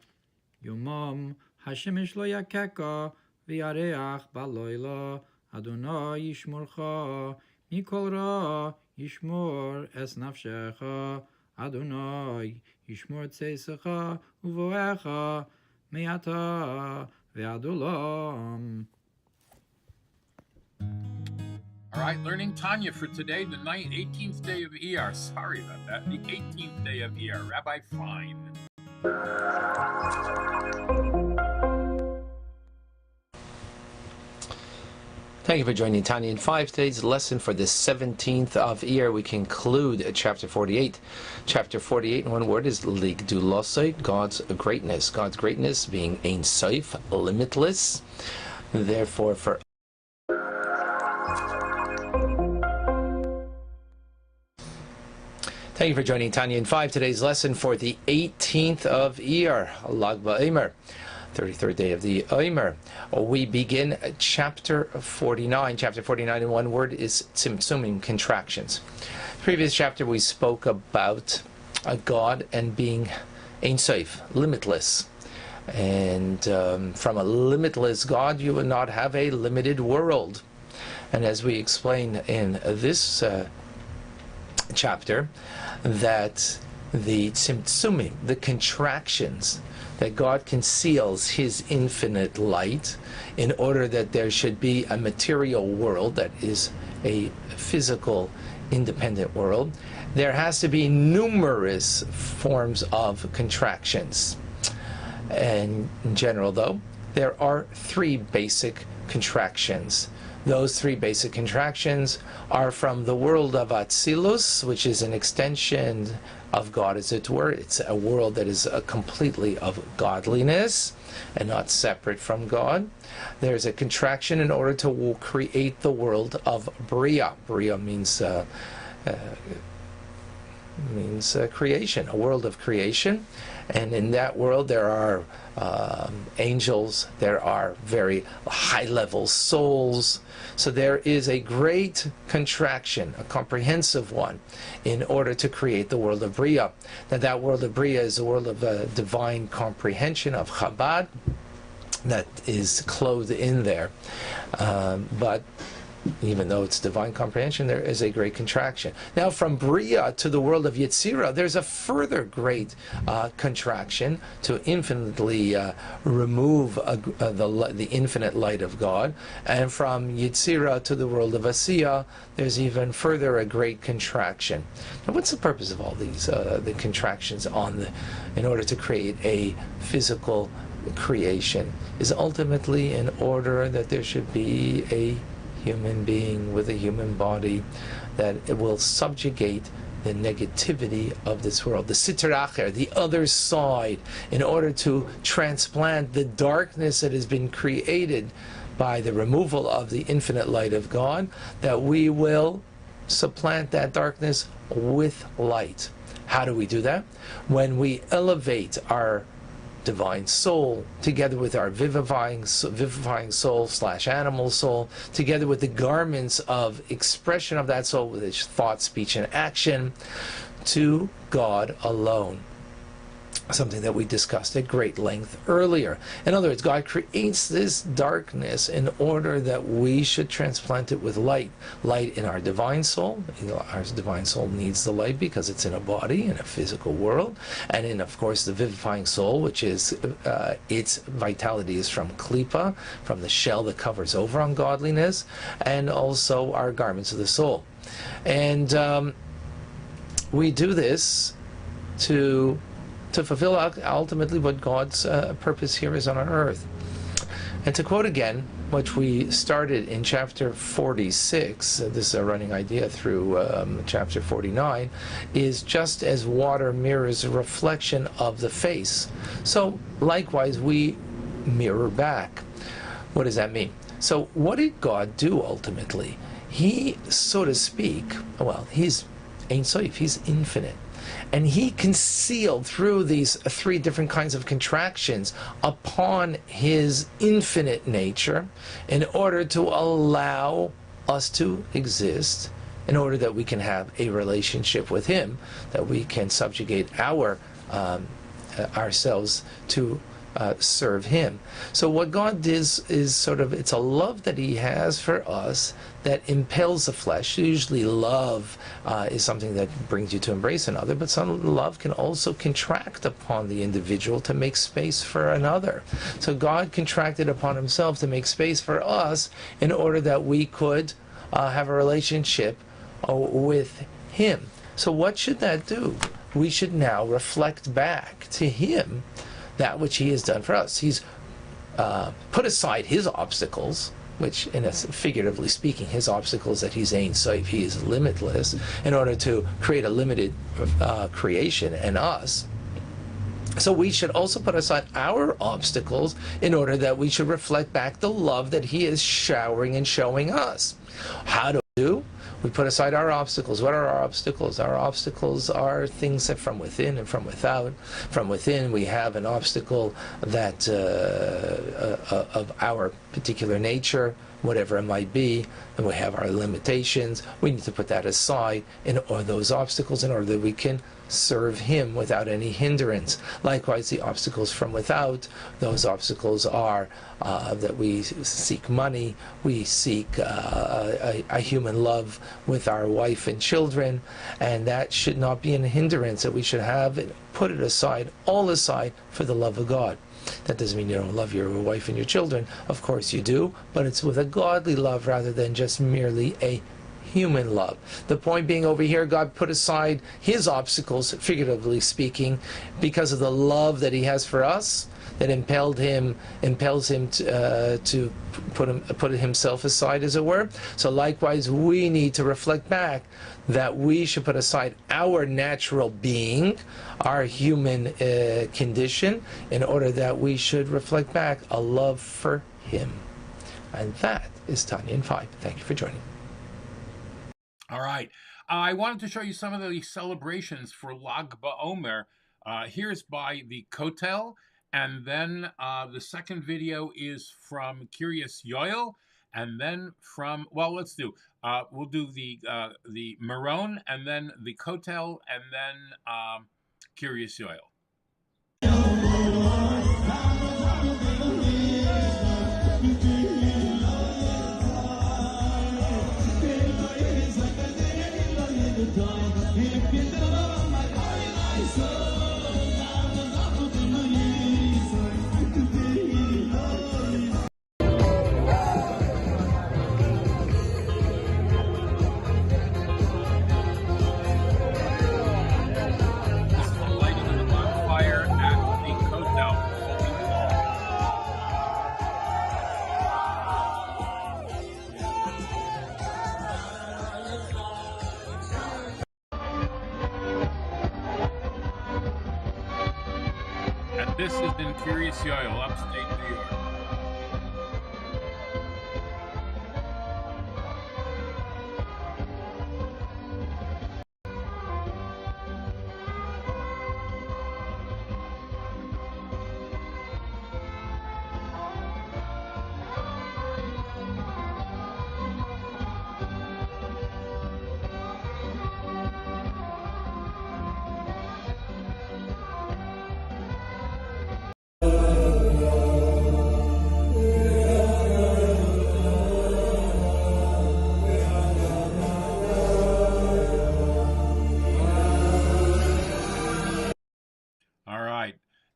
Yomam Hashemesh lo yakeka, v'yareach baloila, Adonai yishmorcha, mikol ra yishmor es nafshecha, Adonai yishmor tzeisecha uvoecha, me'ata ve'ad olam. All right, learning Tanya for today, the 18th day of Iyar. Sorry about that. The 18th day of Iyar. Rabbi Fine. Thank you for joining Tanya in 5. Today's lesson for the 17th of Iyar, we conclude chapter 48. Chapter 48 in one word is Ligdulosai, God's greatness. God's greatness being Ein Sof, limitless. Therefore, for Thank you for joining Tanya in 5. Today's lesson for the 18th of Iyar, Lag BaOmer, 33rd day of the Omer. We begin chapter 49. Chapter 49 in one word is Tzimtzumim, contractions. Previous chapter we spoke about God and being Ein Sof, limitless. And from a limitless God you will not have a limited world. And as we explain in this chapter, that the tzimtzumim, the contractions, that God conceals His infinite light in order that there should be a material world that is a physical, independent world. There has to be numerous forms of contractions. And in general, though, there are 3 basic contractions. Those 3 basic contractions are from the world of Atzilus, which is an extension of God, as it were. It's a world that is completely of godliness and not separate from God. There's a contraction in order to create the world of Bria. Bria means creation, a world of creation. And in that world there are angels, there are very high-level souls. So there is a great contraction, a comprehensive one, in order to create the world of Bria. Now that world of Bria is a world of divine comprehension, of Chabad, that is clothed in there. But even though it's divine comprehension, there is a great contraction. Now, from Bria to the world of Yetzirah, there's a further great contraction to infinitely remove the infinite light of God. And from Yetzirah to the world of Asiyah, there's even further a great contraction. Now, what's the purpose of all these the contractions in order to create a physical creation? Is ultimately in order that there should be a human being with a human body, that it will subjugate the negativity of this world, the Sitra Acher, the other side, in order to transplant the darkness that has been created by the removal of the infinite light of God, that we will supplant that darkness with light. How do we do that? When we elevate our divine soul together with our vivifying soul / animal soul, together with the garments of expression of that soul with its thought, speech, and action, to God alone. Something that we discussed at great length earlier. In other words, God creates this darkness in order that we should transplant it with light. Light in our divine soul. Our divine soul needs the light because it's in a body, in a physical world. And in, of course, the vivifying soul, which is, its vitality is from Klippa, from the shell that covers over ungodliness, and also our garments of the soul. And we do this to fulfill ultimately what God's purpose here is on our earth. And to quote again, what we started in chapter 46, this is a running idea through chapter 49, is just as water mirrors a reflection of the face, so likewise we mirror back. What does that mean? So what did God do ultimately? He, so to speak, well, he's Ein Sof, he's infinite. And he concealed through these three different kinds of contractions upon his infinite nature in order to allow us to exist, in order that we can have a relationship with him, that we can subjugate ourselves to serve him. So what God does is sort of, it's a love that he has for us that impels the flesh. Usually love is something that brings you to embrace another, but some love can also contract upon the individual to make space for another. So God contracted upon himself to make space for us in order that we could have a relationship with him. So what should that do? We should now reflect back to him that which he has done for us. He's put aside his obstacles, which, figuratively speaking, his obstacles that he's Ein Sof, he is limitless, in order to create a limited creation in us. So we should also put aside our obstacles in order that we should reflect back the love that he is showering and showing us. How do we do? We put aside our obstacles. What are our obstacles? Our obstacles are things that from within and from without. From within, we have an obstacle that of our particular nature, whatever it might be, and we have our limitations. We need to put that aside, or those obstacles, in order that we can serve him without any hindrance. Likewise, the obstacles from without, those obstacles are that we seek money, we seek a human love with our wife and children, and that should not be a hindrance, that we should have it, put it aside, all aside, for the love of God. That doesn't mean you don't love your wife and your children. Of course you do, but it's with a godly love rather than just merely a human love. The point being, over here, God put aside his obstacles, figuratively speaking, because of the love that he has for us, that impels him to put himself aside, as it were. So likewise, we need to reflect back that we should put aside our natural being, our human condition, in order that we should reflect back a love for him. And that is Tanya in 5. Thank you for joining. All right. I wanted to show you some of the celebrations for Lag BaOmer. Here's by the Kotel, and then the second video is from Curious Yoel, and then from, well, we'll do the Maron, and then the Kotel, and then Curious Yoel. This is in Curious Yoel, upstate New York.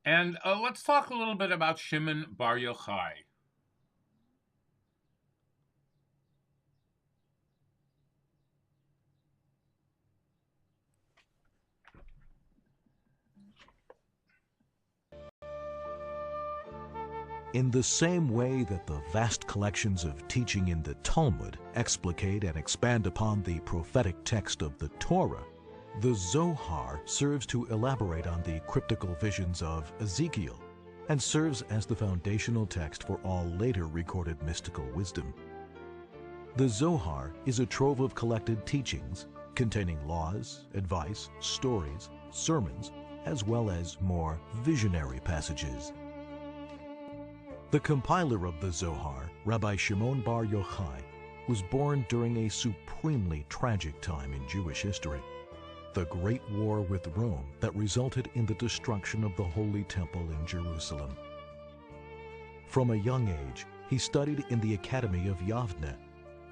And let's talk a little bit about Shimon Bar Yochai. In the same way that the vast collections of teaching in the Talmud explicate and expand upon the prophetic text of the Torah, the Zohar serves to elaborate on the cryptical visions of Ezekiel and serves as the foundational text for all later recorded mystical wisdom. The Zohar is a trove of collected teachings containing laws, advice, stories, sermons, as well as more visionary passages. The compiler of the Zohar, Rabbi Shimon Bar Yochai, was born during a supremely tragic time in Jewish history, the Great War with Rome that resulted in the destruction of the Holy Temple in Jerusalem. From a young age, he studied in the Academy of Yavne,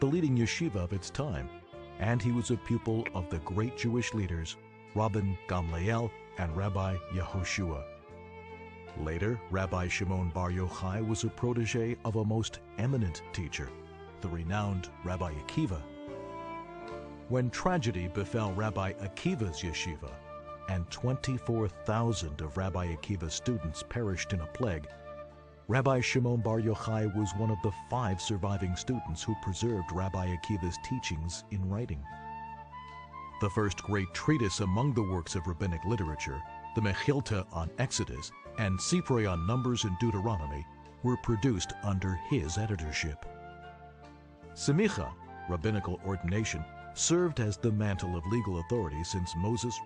the leading yeshiva of its time, and he was a pupil of the great Jewish leaders, Rabban Gamliel and Rabbi Yehoshua. Later, Rabbi Shimon Bar Yochai was a protege of a most eminent teacher, the renowned Rabbi Akiva. When tragedy befell Rabbi Akiva's yeshiva, and 24,000 of Rabbi Akiva's students perished in a plague, Rabbi Shimon Bar Yochai was one of the 5 surviving students who preserved Rabbi Akiva's teachings in writing. The first great treatise among the works of rabbinic literature, the Mechilta on Exodus and Siphrei on Numbers and Deuteronomy, were produced under his editorship. Semicha, rabbinical ordination, served as the mantle of legal authority since Moses.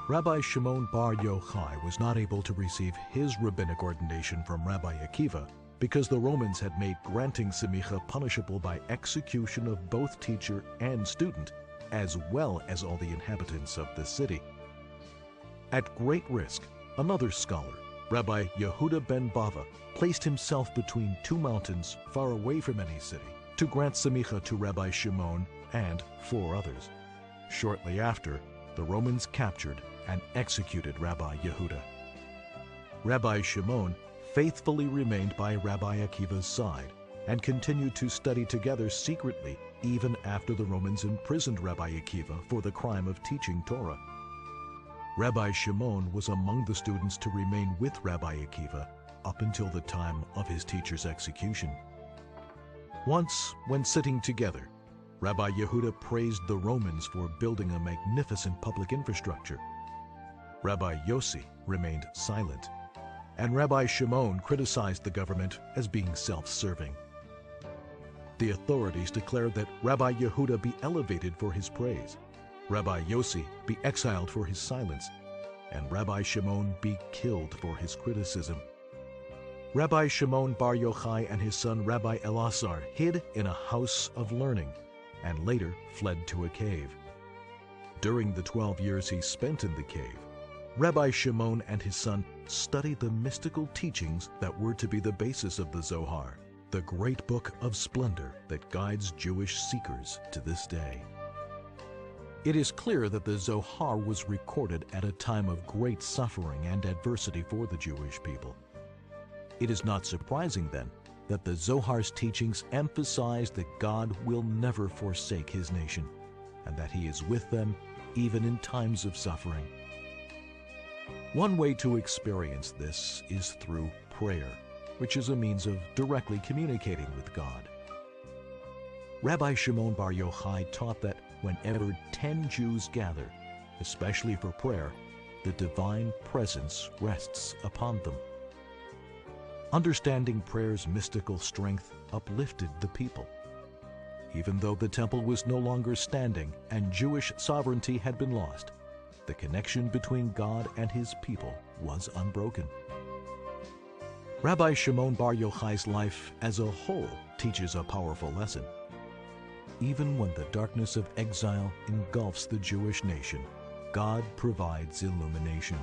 Rabbi Shimon Bar Yochai was not able to receive his rabbinic ordination from Rabbi Akiva because the Romans had made granting semicha punishable by execution of both teacher and student, as well as all the inhabitants of the city. At great risk, another scholar, Rabbi Yehuda ben Bava, placed himself between 2 mountains far away from any city to grant semicha to Rabbi Shimon and 4 others. Shortly after, the Romans captured and executed Rabbi Yehuda. Rabbi Shimon faithfully remained by Rabbi Akiva's side and continued to study together secretly even after the Romans imprisoned Rabbi Akiva for the crime of teaching Torah. Rabbi Shimon was among the students to remain with Rabbi Akiva up until the time of his teacher's execution. Once, when sitting together, Rabbi Yehuda praised the Romans for building a magnificent public infrastructure. Rabbi Yossi remained silent, and Rabbi Shimon criticized the government as being self-serving. The authorities declared that Rabbi Yehuda be elevated for his praise, Rabbi Yossi be exiled for his silence, and Rabbi Shimon be killed for his criticism. Rabbi Shimon Bar Yochai and his son Rabbi Elazar hid in a house of learning and later fled to a cave. During the 12 years he spent in the cave, Rabbi Shimon and his son studied the mystical teachings that were to be the basis of the Zohar, the great book of splendor that guides Jewish seekers to this day. It is clear that the Zohar was recorded at a time of great suffering and adversity for the Jewish people. It is not surprising, then, that the Zohar's teachings emphasize that God will never forsake his nation, and that he is with them even in times of suffering. One way to experience this is through prayer, which is a means of directly communicating with God. Rabbi Shimon Bar Yochai taught that whenever 10 Jews gather, especially for prayer, the divine presence rests upon them. Understanding prayer's mystical strength uplifted the people. Even though the temple was no longer standing and Jewish sovereignty had been lost, the connection between God and his people was unbroken. Rabbi Shimon Bar Yochai's life as a whole teaches a powerful lesson. Even when the darkness of exile engulfs the Jewish nation, God provides illumination.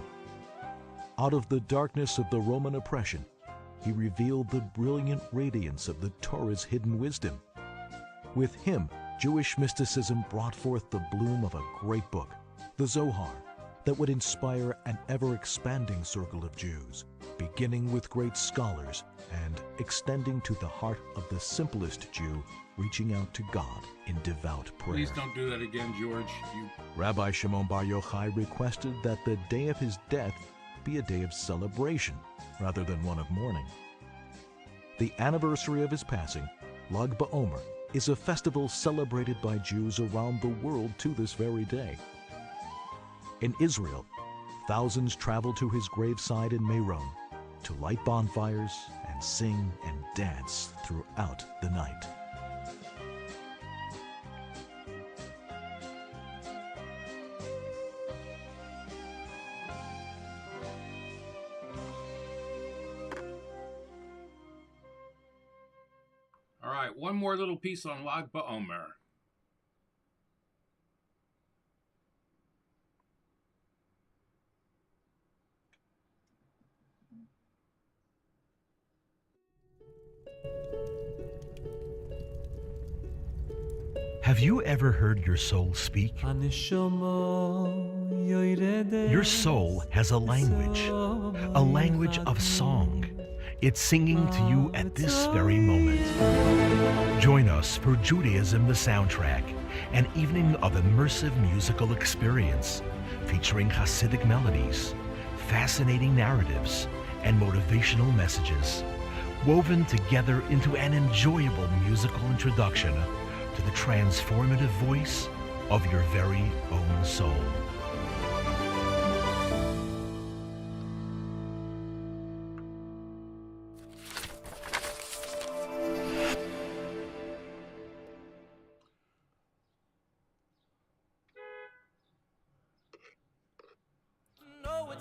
Out of the darkness of the Roman oppression, he revealed the brilliant radiance of the Torah's hidden wisdom. With him, Jewish mysticism brought forth the bloom of a great book, the Zohar, that would inspire an ever-expanding circle of Jews, beginning with great scholars and extending to the heart of the simplest Jew, reaching out to God in devout prayer. Please don't do that again, George. Rabbi Shimon Bar Yochai requested that the day of his death be a day of celebration rather than one of mourning. The anniversary of his passing, Lag BaOmer, is a festival celebrated by Jews around the world to this very day. In Israel, thousands travel to his graveside in Meron to light bonfires and sing and dance throughout the night. All right, one more little piece on Lag BaOmer. Have you ever heard your soul speak? Your soul has a language of song. It's singing to you at this very moment. Join us for Judaism the Soundtrack, an evening of immersive musical experience featuring Hasidic melodies, fascinating narratives, and motivational messages, woven together into an enjoyable musical introduction to the transformative voice of your very own soul.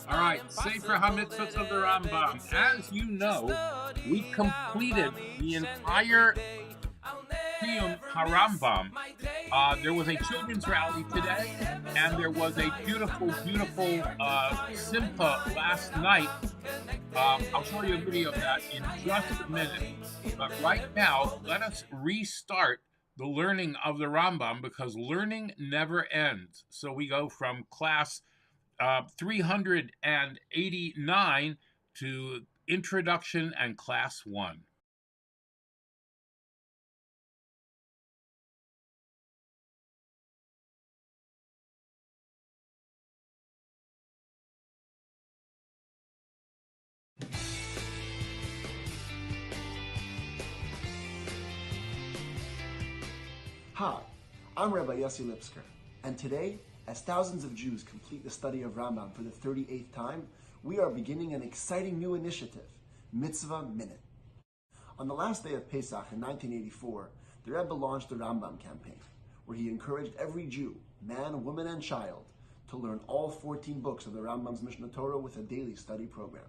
All right, Sefer HaMitzvot of the Rambam. As you know, we completed the entire Chiyum HaRambam. There was a children's rally today, and there was a beautiful, beautiful simcha last night. I'll show you a video of that in just a minute. But right now, let us restart the learning of the Rambam, because learning never ends. So we go from class 389 to introduction and class 1. Hi, I'm Rabbi Yossi Lipsker, and today, as thousands of Jews complete the study of Rambam for the 38th time, we are beginning an exciting new initiative, Mitzvah Minute. On the last day of Pesach in 1984, the Rebbe launched the Rambam campaign, where he encouraged every Jew, man, woman, and child, to learn all 14 books of the Rambam's Mishnah Torah with a daily study program.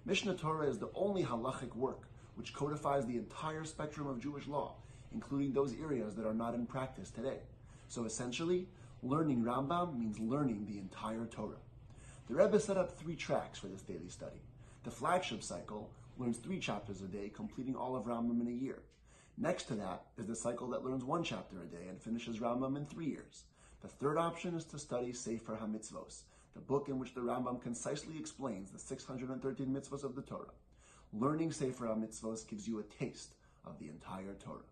Mishnah Torah is the only halachic work which codifies the entire spectrum of Jewish law, including those areas that are not in practice today. So essentially, learning Rambam means learning the entire Torah. The Rebbe set up 3 tracks for this daily study. The flagship cycle learns 3 chapters a day, completing all of Rambam in a year. Next to that is the cycle that learns 1 chapter a day and finishes Rambam in 3 years. The third option is to study Sefer HaMitzvos, the book in which the Rambam concisely explains the 613 mitzvos of the Torah. Learning Sefer HaMitzvos gives you a taste of the entire Torah.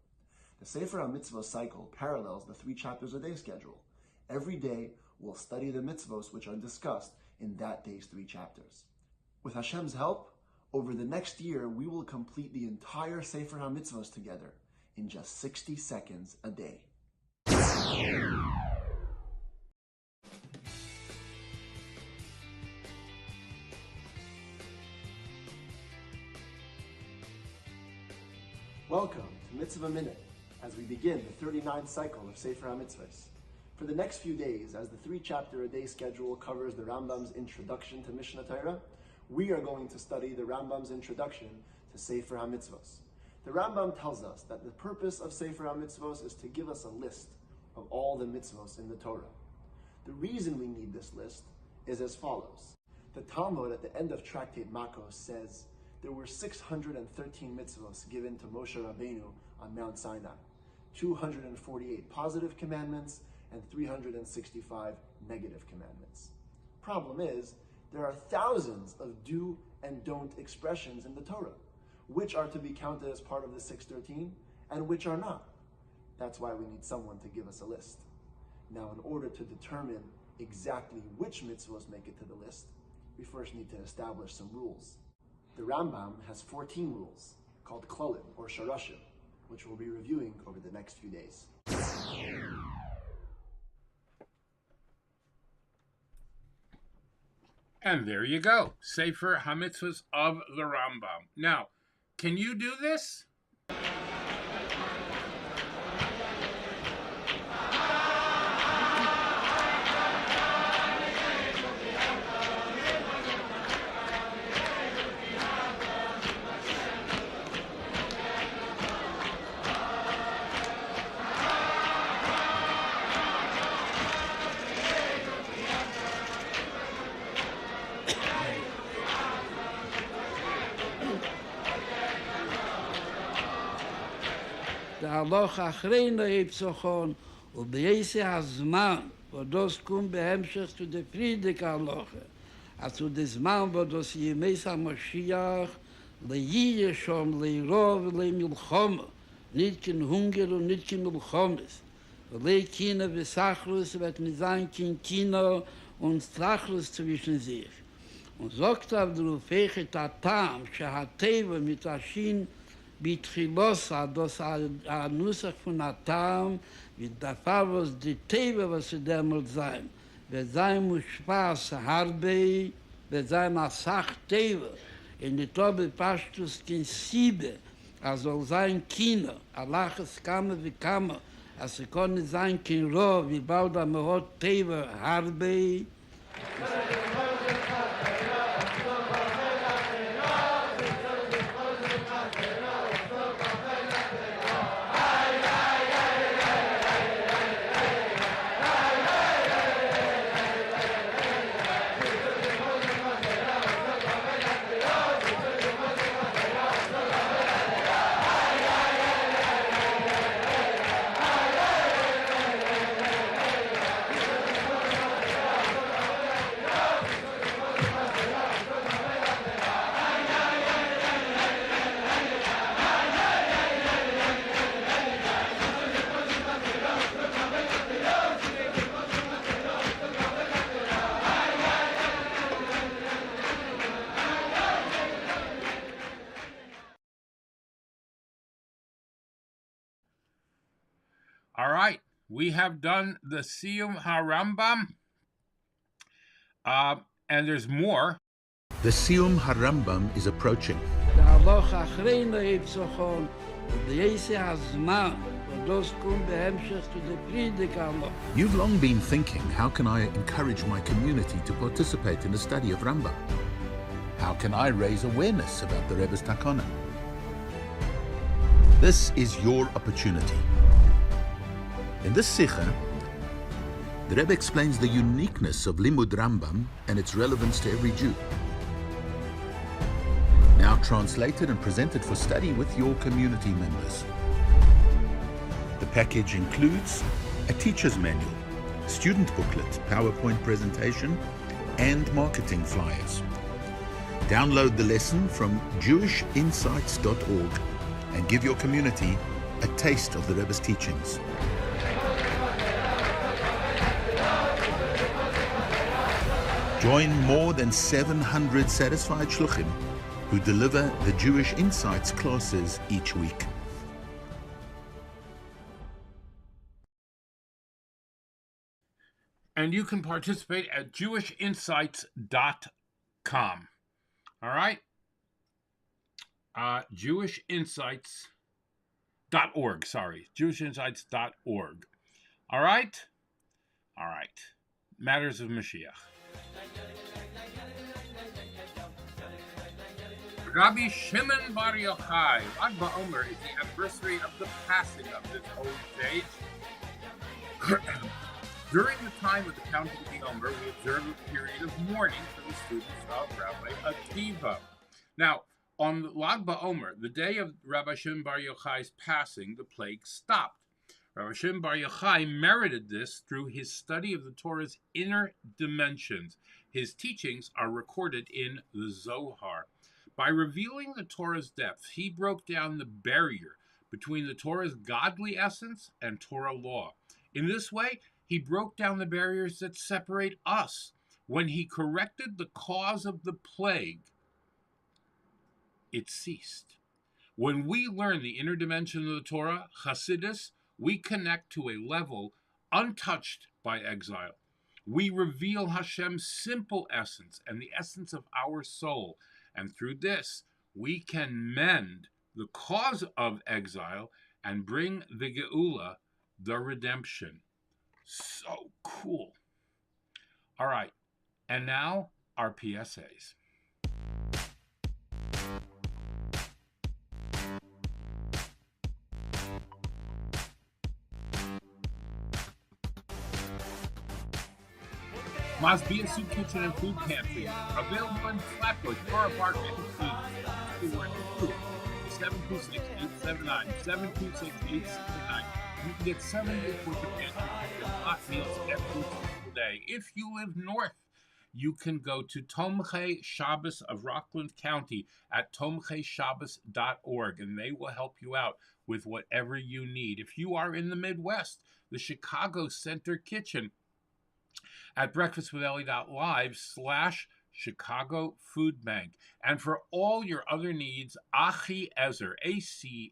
The Sefer HaMitzvos cycle parallels the 3 chapters a day schedule. Every day, we'll study the mitzvos which are discussed in that day's 3 chapters. With Hashem's help, over the next year, we will complete the entire Sefer HaMitzvos together in just 60 seconds a day. Welcome to Mitzvah Minute, as we begin the 39th cycle of Sefer HaMitzvos. For the next few days, as the 3 chapter a day schedule covers the Rambam's introduction to Mishnah Torah, we are going to study the Rambam's introduction to Sefer HaMitzvos. The Rambam tells us that the purpose of Sefer HaMitzvos is to give us a list of all the mitzvos in the Torah. The reason we need this list is as follows. The Talmud at the end of Tractate Makos says there were 613 mitzvos given to Moshe Rabbeinu on Mount Sinai, 248 positive commandments and 365 negative commandments. Problem is, there are thousands of do and don't expressions in the Torah, which are to be counted as part of the 613 and which are not. That's why we need someone to give us a list. Now, in order to determine exactly which mitzvos make it to the list, we first need to establish some rules. The Rambam has 14 rules, called Klolim, or Sharashim, which we'll be reviewing over the next few days. And there you go, Sefer HaMitzvos of the Rambam. Now, can you do this? Der Haloch achrein hebt sich an, und bei jese Hazman, wo das kommt behemschig zu der Friedrich Haloche, als zu des Mann, wo das Yemes HaMashiach, le Yiyeh Shom, le Rov, le Milchome, nicht kein Hunger und nicht kein Milchomes, le Kina Vesachlus wird nicht sein, kein Kina und Strachlus zwischen sich. Und sagt auf der Rufeche Tatam, שהטבע מתעשין בתחילוסה, das הנוסח von הטעם, ודפר was die טבע, was sie dämmelt sein. wird sein muss Spaß הרבה, wird sein Asach טבע, in die Tobe Pashtus kein Siebe, soll sein Kino, Allahs kama wie kama, als kann nicht sein kein Roh, wie bald am Hot טבע הרבה. All right, we have done the Siyum HaRambam, and there's more. The Siyum HaRambam is approaching. You've long been thinking, how can I encourage my community to participate in the study of Rambam? How can I raise awareness about the Rebbe's Takana? This is your opportunity. In this Sikha, the Rebbe explains the uniqueness of Limud Rambam and its relevance to every Jew. Now translated and presented for study with your community members. The package includes a teacher's manual, student booklet, PowerPoint presentation, and marketing flyers. Download the lesson from jewishinsights.org and give your community a taste of the Rebbe's teachings. Join more than 700 satisfied shluchim who deliver the Jewish Insights classes each week. And you can participate at jewishinsights.com. All right? Jewishinsights.org, jewishinsights.org. All right? All right. Matters of Mashiach. Rabbi Shimon Bar Yochai. Lag BaOmer is the anniversary of the passing of this old sage. During the time of the counting of the Omer, we observe a period of mourning for the students of Rabbi Akiva. Now, on Lag BaOmer, the day of Rabbi Shimon Bar Yochai's passing, the plague stopped. Rabbi Shimon Bar Yochai merited this through his study of the Torah's inner dimensions. His teachings are recorded in the Zohar. By revealing the Torah's depths, he broke down the barrier between the Torah's godly essence and Torah law. In this way, he broke down the barriers that separate us. When he corrected the cause of the plague, it ceased. When we learn the inner dimension of the Torah, Hasidus, we connect to a level untouched by exile. We reveal Hashem's simple essence and the essence of our soul. And through this, we can mend the cause of exile and bring the Geula, the redemption. So cool. All right, and now our PSAs. Masbia Soup Kitchen and Food Pantry, available in Flatbush, Borough Park, and Queens. 726-879, 726-879. You can get 7 days worth of pantry and hot meals every single day. If you live north, you can go to Tomchei Shabbos of Rockland County at tomcheishabbos.org, and they will help you out with whatever you need. If you are in the Midwest, the Chicago Center Kitchen at breakfastwithelli.live/Chicago Food Bank. And for all your other needs, Achiezer, ACHIEZER,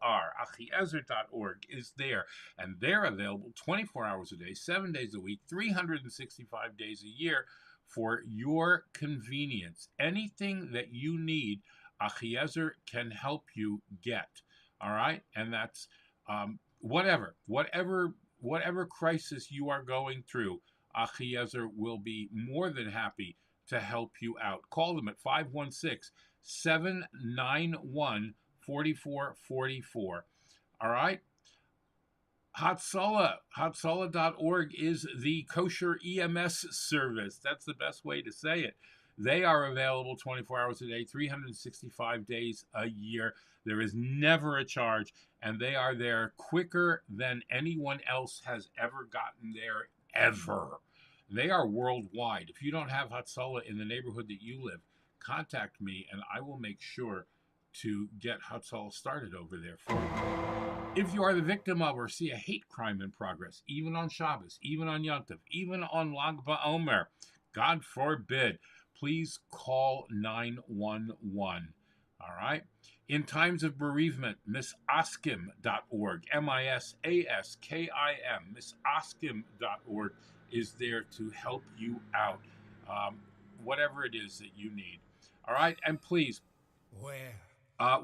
achiezer.org is there. And they're available 24 hours a day, 7 days a week, 365 days a year for your convenience. Anything that you need, Achiezer can help you get. All right? And that's whatever crisis you are going through, Achiezer will be more than happy to help you out. Call them at 516-791-4444. All right? Hatzalah.org is the kosher EMS service. That's the best way to say it. They are available 24 hours a day, 365 days a year. There is never a charge, and they are there quicker than anyone else has ever gotten there, ever. They are worldwide. If you don't have Hatzalah in the neighborhood that you live, contact me, and I will make sure to get Hatzalah started over there for you. If you are the victim of or see a hate crime in progress, even on Shabbos, even on Yom Tov, even on Lag BaOmer, God forbid, please call 911. All right? In times of bereavement, missaskim.org, MISASKIM, missaskim.org is there to help you out, whatever it is that you need. All right, and please,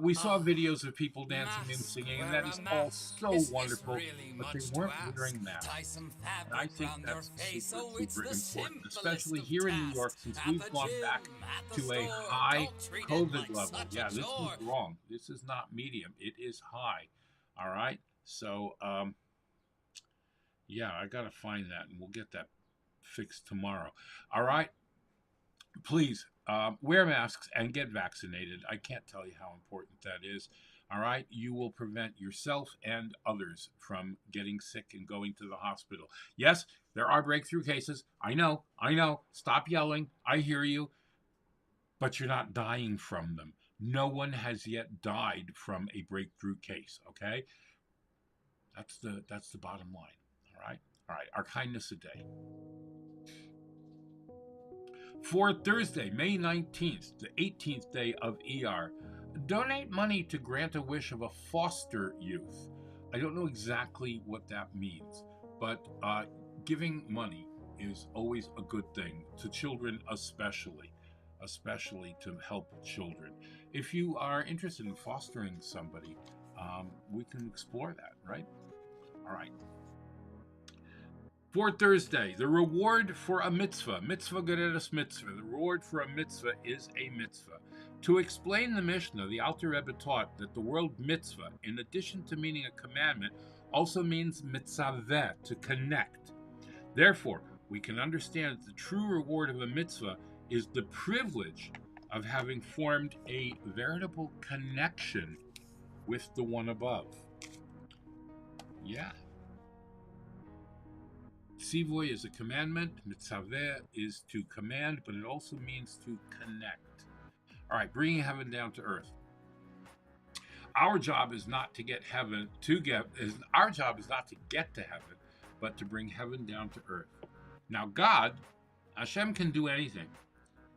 we saw videos of people dancing and singing, and that is all so wonderful, but they weren't wearing masks. And I think that's super, super important, especially here in New York, since we've gone back to a high COVID level. Yeah, this is wrong. This is not medium. It is high. All right? So, yeah, I got to find that, and we'll get that fixed tomorrow. All right? Please wear masks and get vaccinated. I can't tell you how important that is. All right? You will prevent yourself and others from getting sick and going to the hospital. Yes, there are breakthrough cases. I know. Stop yelling. I hear you. But you're not dying from them. No one has yet died from a breakthrough case, okay? That's the bottom line. All right? All right, our kindness a day. For Thursday, May 19th, the 18th day of Iyar, donate money to grant a wish of a foster youth. I don't know exactly what that means, but giving money is always a good thing, to children especially to help children. If you are interested in fostering somebody, we can explore that, right? All right. For Thursday, the reward for a mitzvah geredes mitzvah. The reward for a mitzvah is a mitzvah. To explain the Mishnah, the Alter Rebbe taught that the word mitzvah, in addition to meaning a commandment, also means mitzaveh, to connect. Therefore, we can understand that the true reward of a mitzvah is the privilege of having formed a veritable connection with the one above. Yeah. Tzivoy is a commandment, mitzaveh is to command, but it also means to connect. All right, bringing heaven down to earth. Our job is not to get heaven our job is not to get to heaven, but to bring heaven down to earth. Now God, Hashem, can do anything.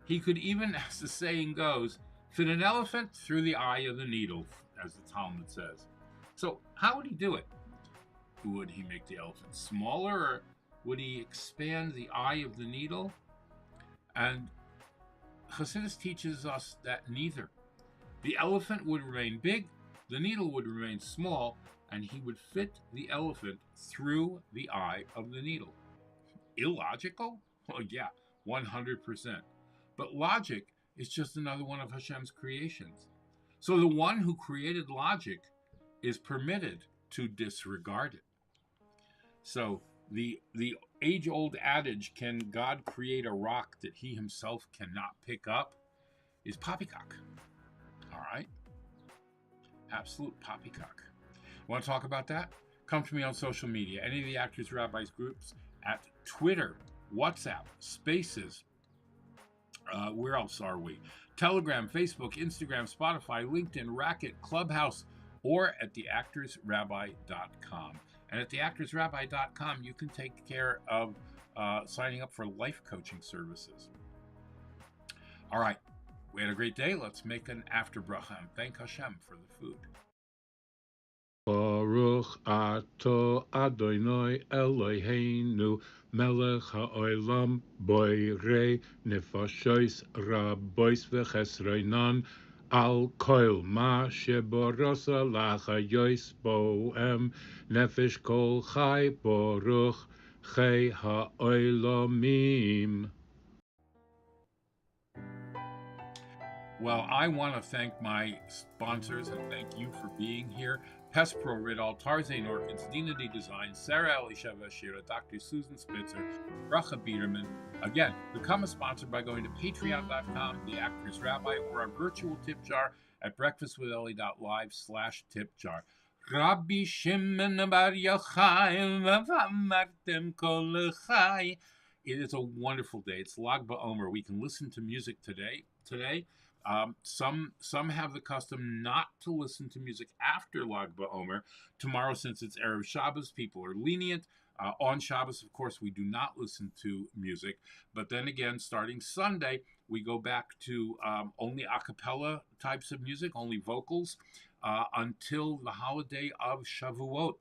He could even, as the saying goes, fit an elephant through the eye of the needle, as the Talmud says. So how would he do it? Would he make the elephant smaller, or would he expand the eye of the needle? And Chassidus teaches us that neither. The elephant would remain big, the needle would remain small, and he would fit the elephant through the eye of the needle. Illogical? Well, yeah, 100%. But logic is just another one of Hashem's creations. So the one who created logic is permitted to disregard it. So the age-old adage, can God create a rock that he himself cannot pick up, is poppycock. All right? Absolute poppycock. Want to talk about that? Come to me on social media. Any of the Actors Rabbis groups at Twitter, WhatsApp, Spaces. Where else are we? Telegram, Facebook, Instagram, Spotify, LinkedIn, Racket, Clubhouse, or at theactorsrabbi.com. And at theactorsrabbi.com, you can take care of signing up for life coaching services. All right. We had a great day. Let's make an after bracha and thank Hashem for the food. Baruch ato Adonai Eloheinu melech ha'olam boirei nefashos rabois v'chesronan al kol ma sheborasa lachayos bohem nefesh kol chai baruch chai ha'olamim. Well, I want to thank my sponsors and thank you for being here. Pest Pro Ridal, Tarzan Orchids, Dina D Design, Sarah Elisheva Shira, Dr. Susan Spitzer, Bracha Biederman. Again, become a sponsor by going to patreon.com, The Actors Rabbi, or our virtual tip jar at breakfastwithelli.live/tip jar. Rabbi Shimon Bar Yochai, v'amartem kol chai. It is a wonderful day. It's Lag BaOmer. We can listen to music today. Some have the custom not to listen to music after Lag BaOmer. Tomorrow, since it's Erev Shabbos, people are lenient. On Shabbos, of course, we do not listen to music. But then again, starting Sunday, we go back to only a cappella types of music, only vocals, until the holiday of Shavuot,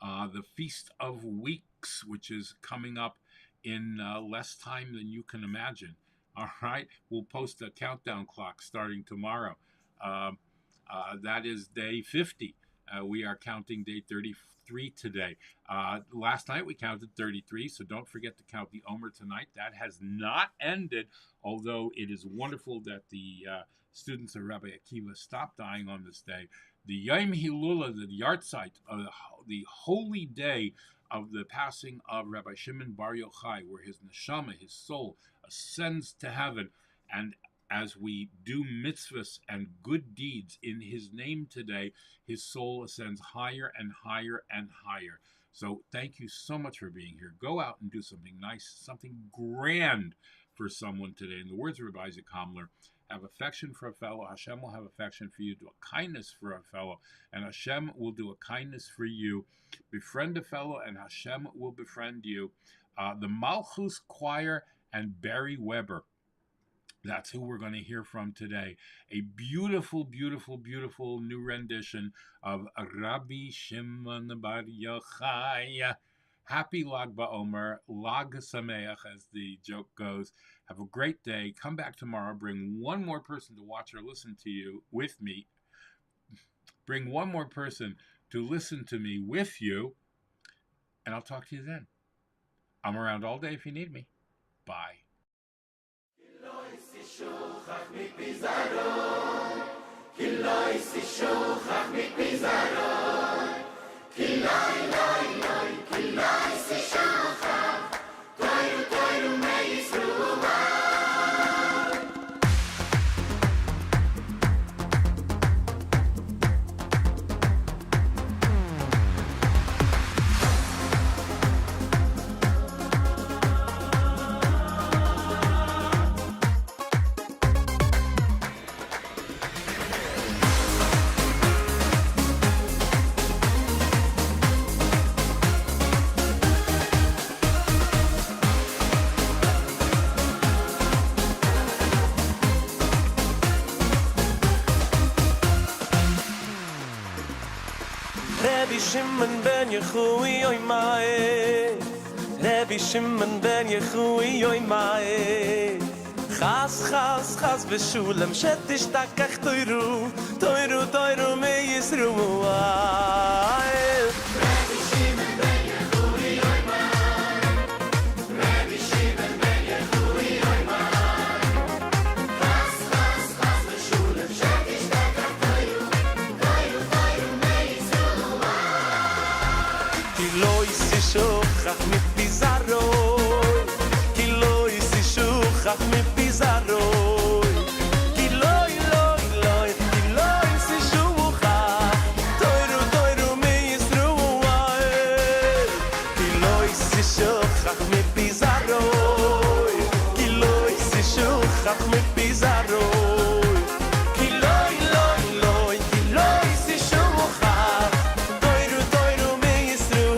the Feast of Weeks, which is coming up in less time than you can imagine. All right, we'll post a countdown clock starting tomorrow. That is day 50. We are counting day 33 today. Last night we counted 33, so don't forget to count the Omer tonight. That has not ended, although it is wonderful that the students of Rabbi Akiva stopped dying on this day. The Yom Hilula, the yahrzeit, the holy day of the passing of Rabbi Shimon Bar Yochai, where his neshama, his soul, ascends to heaven. And as we do mitzvahs and good deeds in his name today, his soul ascends higher and higher and higher. So thank you so much for being here. Go out and do something nice, something grand for someone today. In the words of Rabbi Isaac Hamler, have affection for a fellow. Hashem will have affection for you. Do a kindness for a fellow, and Hashem will do a kindness for you. Befriend a fellow, and Hashem will befriend you. The Malchus Choir and Barry Weber. That's who we're going to hear from today. A beautiful, beautiful, beautiful new rendition of Rabbi Shimon Bar Yochai. Happy Lag BaOmer, Lag Sameach, as the joke goes. Have a great day. Come back tomorrow. Bring one more person to watch or listen to you with me. Bring one more person to listen to me with you. And I'll talk to you then. I'm around all day if you need me. Bye. Rabbi Shimon ben Yechui oy mae, Rabbi Shimon ben Yechui oy mae. Chas chas chas b'shulem shetish takach toiru, toiru toiru me yisru. Rabbi Shimon ben Yechui oy mae, Rabbi Shimon ben Yechui oy mae. Chas chas chas b'shulem shetish takach toiru, toiru toiru me yisru. Ki lo yisishochach mit bizarroi, ki lo yisishochach mit bizarroi, ki lo yisishochach, toiru toiru me yisru. Ki lo yisishochach mit bizarroi, ki lo yisishochach mit bizarroi, ki lo yisishochach, toiru toiru me yisru.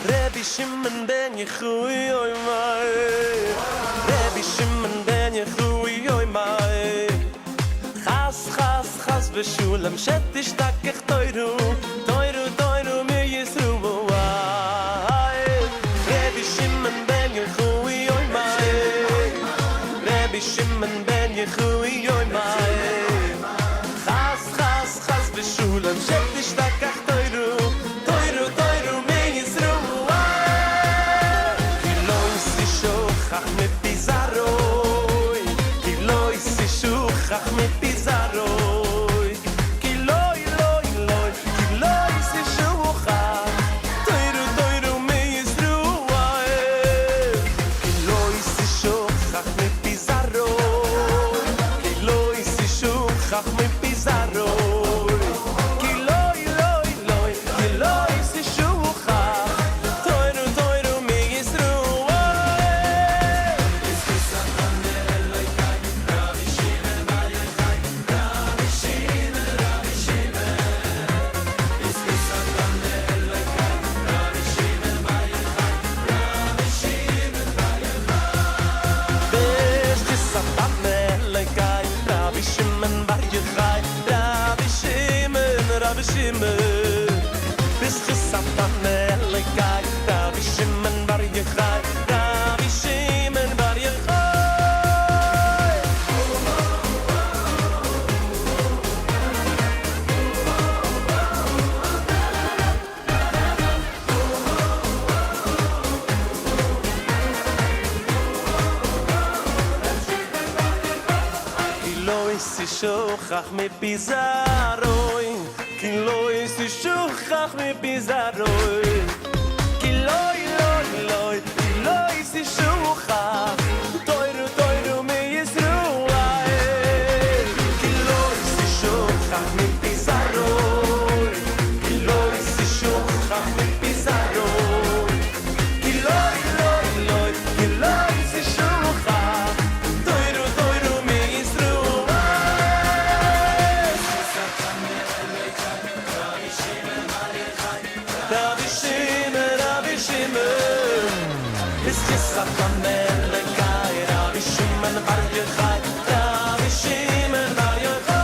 Rabbi Shimon ben Yechui oy mae, Rabbi Shimon ben Yechui oy mae. Chas chas chas b'shulem shetish takach toiru, toiru toiru me yisru. Rabbi Shimon ben Yechui oy mae, Rabbi Shimon ben Yechui oy mae. Chas chas chas b'shulem shetish takach toiru, toiru toiru me yisru. Ki lo yisishochach mit bizarroi, ki lo yisishochach mit bizarroi, ki lo yisishochach, toiru toiru me yisru. Ki lo yisishochach mit bizarroi, ki lo Shimmer. Bis gesatan Elekai, Rabbi Shimon Bar Yochai, Rabbi Shimon Bar Yochai. Si shochach me pizaroi, ki loi si shochach me pizaroi, ki loi ki loi si shochach, toiru me Yisroel, ki loi si shochach me pizaroi, ki loi si shochach me pizaroi, ki loi ki loi si shochach, toiru me Yisroel. Rabbi Shimon, it's just a Elekai, Rabbi Shimon Bar Yochai, Rabbi Shimon Bar Yochai.